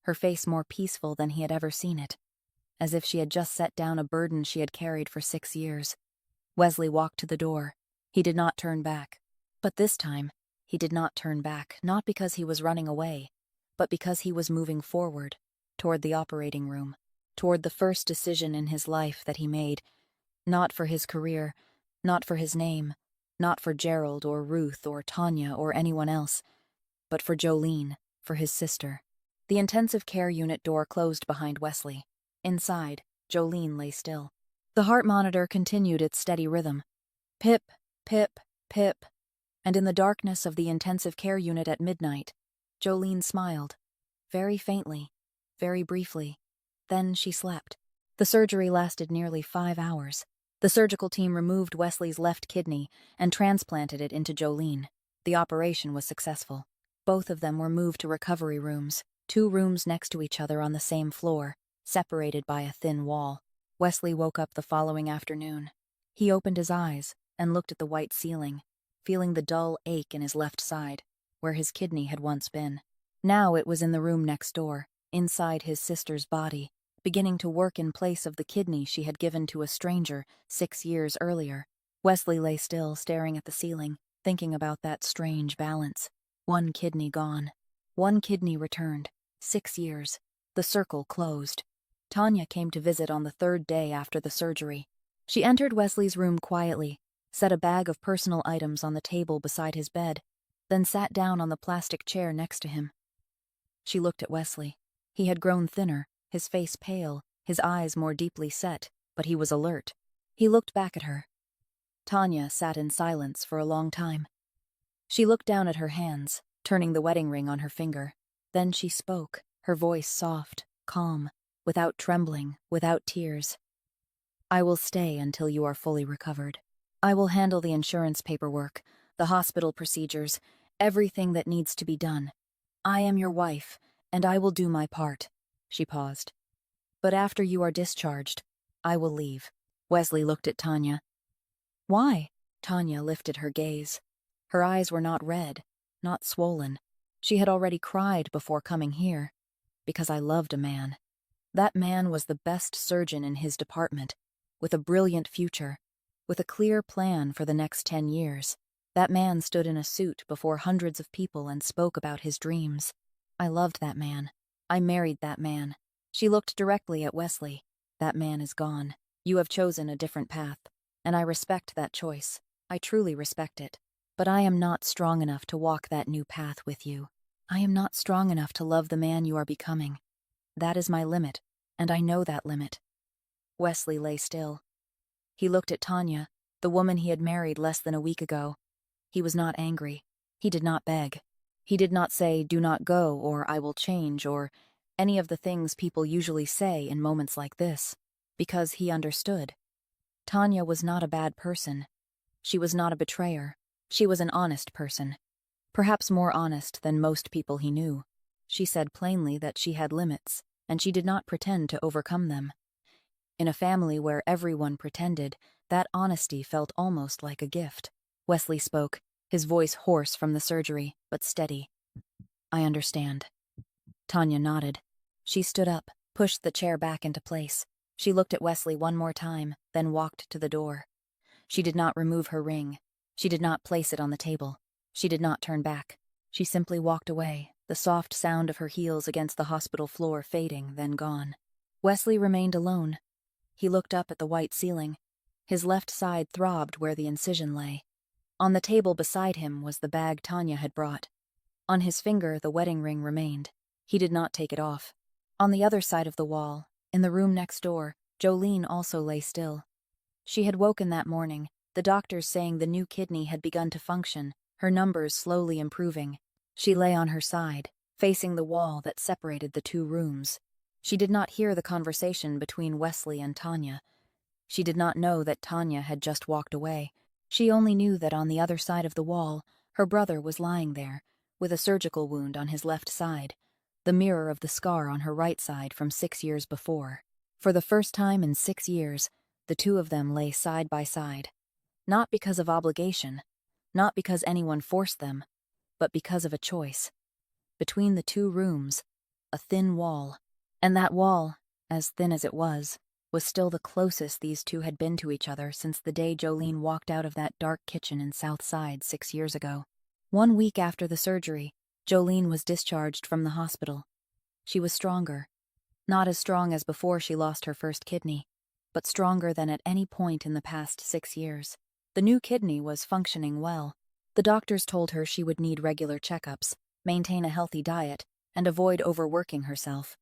her face more peaceful than he had ever seen it, as if she had just set down a burden she had carried for 6 years. Wesley walked to the door. He did not turn back. But this time, he did not turn back, not because he was running away, but because he was moving forward, toward the operating room, toward the first decision in his life that he made, not for his career, not for his name, not for Gerald or Ruth or Tanya or anyone else, but for Jolene, for his sister. The intensive care unit door closed behind Wesley. Inside, Jolene lay still. The heart monitor continued its steady rhythm. Pip, pip, pip. And in the darkness of the intensive care unit at midnight, Jolene smiled. Very faintly, very briefly. Then she slept. The surgery lasted nearly 5 hours. The surgical team removed Wesley's left kidney and transplanted it into Jolene. The operation was successful. Both of them were moved to recovery rooms, 2 rooms next to each other on the same floor, separated by a thin wall. Wesley woke up the following afternoon. He opened his eyes and looked at the white ceiling, feeling the dull ache in his left side, where his kidney had once been. Now it was in the room next door, inside his sister's body, beginning to work in place of the kidney she had given to a stranger 6 years earlier. Wesley lay still, staring at the ceiling, thinking about that strange balance. 1 kidney gone. 1 kidney returned. 6 years. The circle closed. Tanya came to visit on the 3rd day after the surgery. She entered Wesley's room quietly, set a bag of personal items on the table beside his bed, then sat down on the plastic chair next to him. She looked at Wesley. He had grown thinner, his face pale, his eyes more deeply set, but he was alert. He looked back at her. Tanya sat in silence for a long time. She looked down at her hands, turning the wedding ring on her finger. Then she spoke, her voice soft, calm, without trembling, without tears. I will stay until you are fully recovered. I will handle the insurance paperwork, the hospital procedures, everything that needs to be done. I am your wife, and I will do my part. She paused. But after you are discharged, I will leave. Wesley looked at Tanya. Why? Tanya lifted her gaze. Her eyes were not red, not swollen. She had already cried before coming here. Because I loved a man. That man was the best surgeon in his department, with a brilliant future, with a clear plan for the next 10 years. That man stood in a suit before hundreds of people and spoke about his dreams. I loved that man. I married that man. She looked directly at Wesley. That man is gone. You have chosen a different path, and I respect that choice. I truly respect it. But I am not strong enough to walk that new path with you. I am not strong enough to love the man you are becoming. That is my limit, and I know that limit. Wesley lay still. He looked at Tanya, the woman he had married less than a week ago. He was not angry. He did not beg. He did not say, "Do not go," or "I will change," or any of the things people usually say in moments like this, because he understood. Tanya was not a bad person. She was not a betrayer. She was an honest person. Perhaps more honest than most people he knew. She said plainly that she had limits, and she did not pretend to overcome them. In a family where everyone pretended, that honesty felt almost like a gift. Wesley spoke, his voice hoarse from the surgery, but steady. I understand. Tanya nodded. She stood up, pushed the chair back into place. She looked at Wesley one more time, then walked to the door. She did not remove her ring. She did not place it on the table. She did not turn back. She simply walked away, the soft sound of her heels against the hospital floor fading, then gone. Wesley remained alone. He looked up at the white ceiling. His left side throbbed where the incision lay. On the table beside him was the bag Tanya had brought. On his finger the wedding ring remained. He did not take it off. On the other side of the wall, in the room next door, Jolene also lay still. She had woken that morning, the doctors saying the new kidney had begun to function, her numbers slowly improving. She lay on her side, facing the wall that separated the two rooms. She did not hear the conversation between Wesley and Tanya. She did not know that Tanya had just walked away. She only knew that on the other side of the wall, her brother was lying there, with a surgical wound on his left side, the mirror of the scar on her right side from 6 years before. For the first time in 6 years, the two of them lay side by side. Not because of obligation, not because anyone forced them, but because of a choice. Between the two rooms, a thin wall. And that wall, as thin as it was still the closest these two had been to each other since the day Jolene walked out of that dark kitchen in South Side 6 years ago. 1 week after the surgery, Jolene was discharged from the hospital. She was stronger. Not as strong as before she lost her first kidney, but stronger than at any point in the past 6 years. The new kidney was functioning well. The doctors told her she would need regular checkups, maintain a healthy diet, and avoid overworking herself.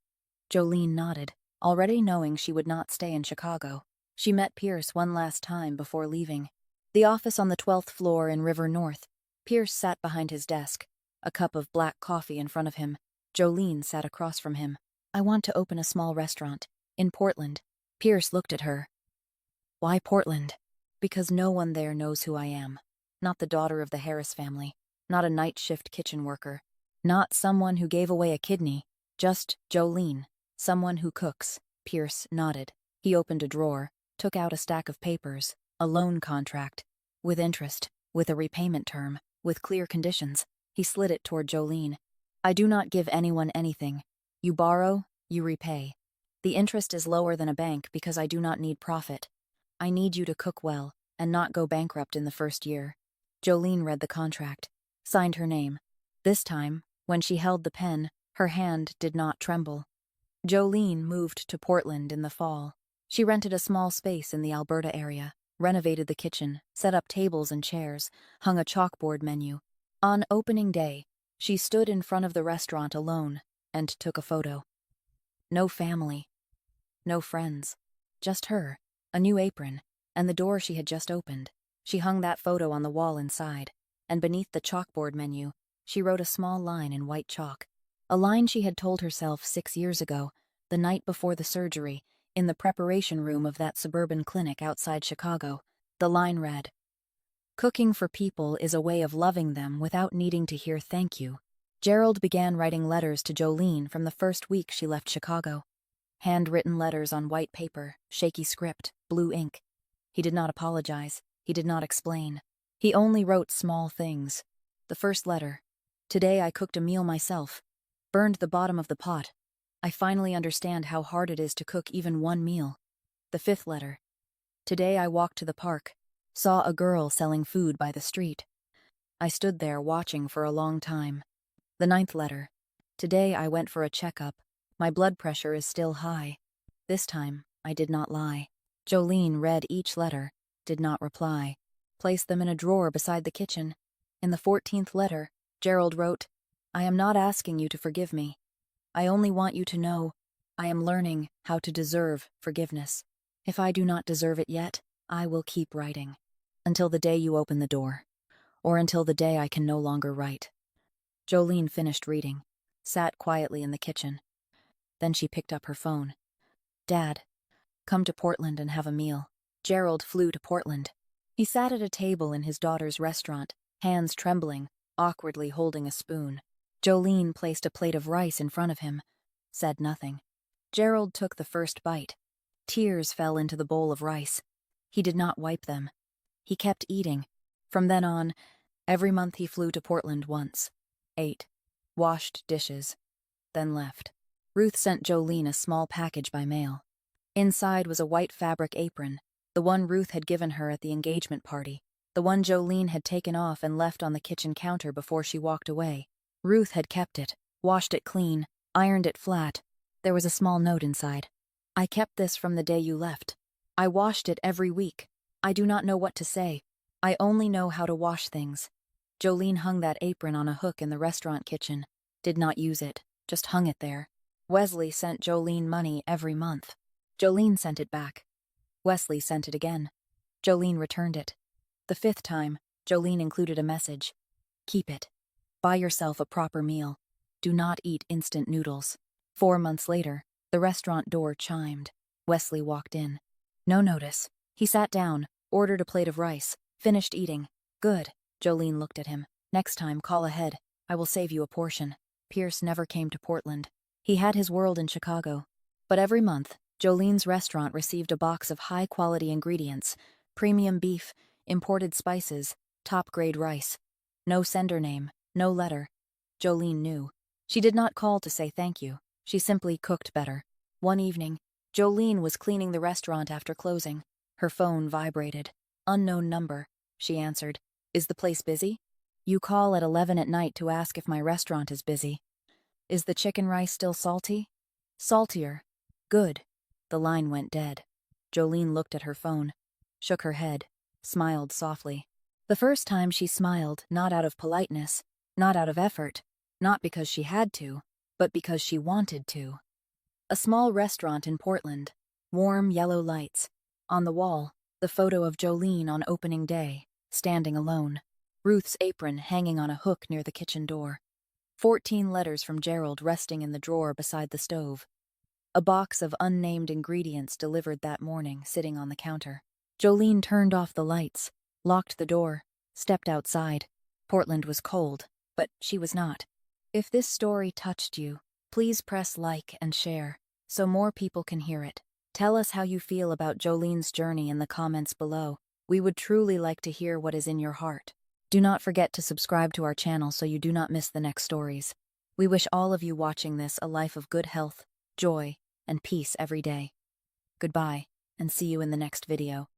Jolene nodded, already knowing she would not stay in Chicago. She met Pierce one last time before leaving. The office on the 12th floor in River North. Pierce sat behind his desk, a cup of black coffee in front of him. Jolene sat across from him. I want to open a small restaurant. In Portland. Pierce looked at her. Why Portland? Because no one there knows who I am. Not the daughter of the Harris family. Not a night shift kitchen worker. Not someone who gave away a kidney. Just Jolene. Someone who cooks. Pierce nodded. He opened a drawer, took out a stack of papers, a loan contract. With interest, with a repayment term, with clear conditions. He slid it toward Jolene. I do not give anyone anything. You borrow, you repay. The interest is lower than a bank because I do not need profit. I need you to cook well and not go bankrupt in the first year. Jolene read the contract, signed her name. This time, when she held the pen, her hand did not tremble. Jolene moved to Portland in the fall. She rented a small space in the Alberta area, renovated the kitchen, set up tables and chairs, hung a chalkboard menu. On opening day, she stood in front of the restaurant alone and took a photo. No family, no friends, just her, a new apron, and the door she had just opened. She hung that photo on the wall inside, and beneath the chalkboard menu, she wrote a small line in white chalk. A line she had told herself 6 years ago, the night before the surgery, in the preparation room of that suburban clinic outside Chicago. The line read, "Cooking for people is a way of loving them without needing to hear thank you." Gerald began writing letters to Jolene from the first week she left Chicago. Handwritten letters on white paper, shaky script, blue ink. He did not apologize. He did not explain. He only wrote small things. The first letter. "Today I cooked a meal myself. Burned the bottom of the pot. I finally understand how hard it is to cook even one meal." The fifth letter. "Today I walked to the park. Saw a girl selling food by the street. I stood there watching for a long time." The ninth letter. "Today I went for a checkup. My blood pressure is still high. This time, I did not lie." Jolene read each letter, did not reply, placed them in a drawer beside the kitchen. In the 14th letter, Gerald wrote, "I am not asking you to forgive me. I only want you to know I am learning how to deserve forgiveness. If I do not deserve it yet, I will keep writing. Until the day you open the door. Or until the day I can no longer write." Jolene finished reading, sat quietly in the kitchen. Then she picked up her phone. "Dad, come to Portland and have a meal." Gerald flew to Portland. He sat at a table in his daughter's restaurant, hands trembling, awkwardly holding a spoon. Jolene placed a plate of rice in front of him, said nothing. Gerald took the first bite. Tears fell into the bowl of rice. He did not wipe them. He kept eating. From then on, every month he flew to Portland once, ate, washed dishes, then left. Ruth sent Jolene a small package by mail. Inside was a white fabric apron, the one Ruth had given her at the engagement party, the one Jolene had taken off and left on the kitchen counter before she walked away. Ruth had kept it, washed it clean, ironed it flat. There was a small note inside. "I kept this from the day you left. I washed it every week. I do not know what to say. I only know how to wash things." Jolene hung that apron on a hook in the restaurant kitchen. Did not use it, just hung it there. Wesley sent Jolene money every month. Jolene sent it back. Wesley sent it again. Jolene returned it. The fifth time, Jolene included a message. "Keep it. Buy yourself a proper meal. Do not eat instant noodles." 4 months later, the restaurant door chimed. Wesley walked in. No notice. He sat down, ordered a plate of rice, finished eating. "Good." Jolene looked at him. "Next time, call ahead. I will save you a portion." Pierce never came to Portland. He had his world in Chicago. But every month, Jolene's restaurant received a box of high-quality ingredients, premium beef, imported spices, top-grade rice. No sender name, no letter. Jolene knew. She did not call to say thank you. She simply cooked better. One evening, Jolene was cleaning the restaurant after closing. Her phone vibrated. "Unknown number," she answered. "Is the place busy?" "You call at 11 at night to ask if my restaurant is busy." "Is the chicken rice still salty?" "Saltier." "Good." The line went dead. Jolene looked at her phone, shook her head, smiled softly. The first time she smiled, not out of politeness, not out of effort, not because she had to, but because she wanted to. A small restaurant in Portland, warm yellow lights. On the wall, the photo of Jolene on opening day, standing alone. Ruth's apron hanging on a hook near the kitchen door. 14 letters from Gerald resting in the drawer beside the stove. A box of unnamed ingredients delivered that morning, sitting on the counter. Jolene turned off the lights, locked the door, stepped outside. Portland was cold, but she was not. If this story touched you, please press like and share, so more people can hear it. Tell us how you feel about Jolene's journey in the comments below. We would truly like to hear what is in your heart. Do not forget to subscribe to our channel so you do not miss the next stories. We wish all of you watching this a life of good health, joy, and peace every day. Goodbye, and see you in the next video.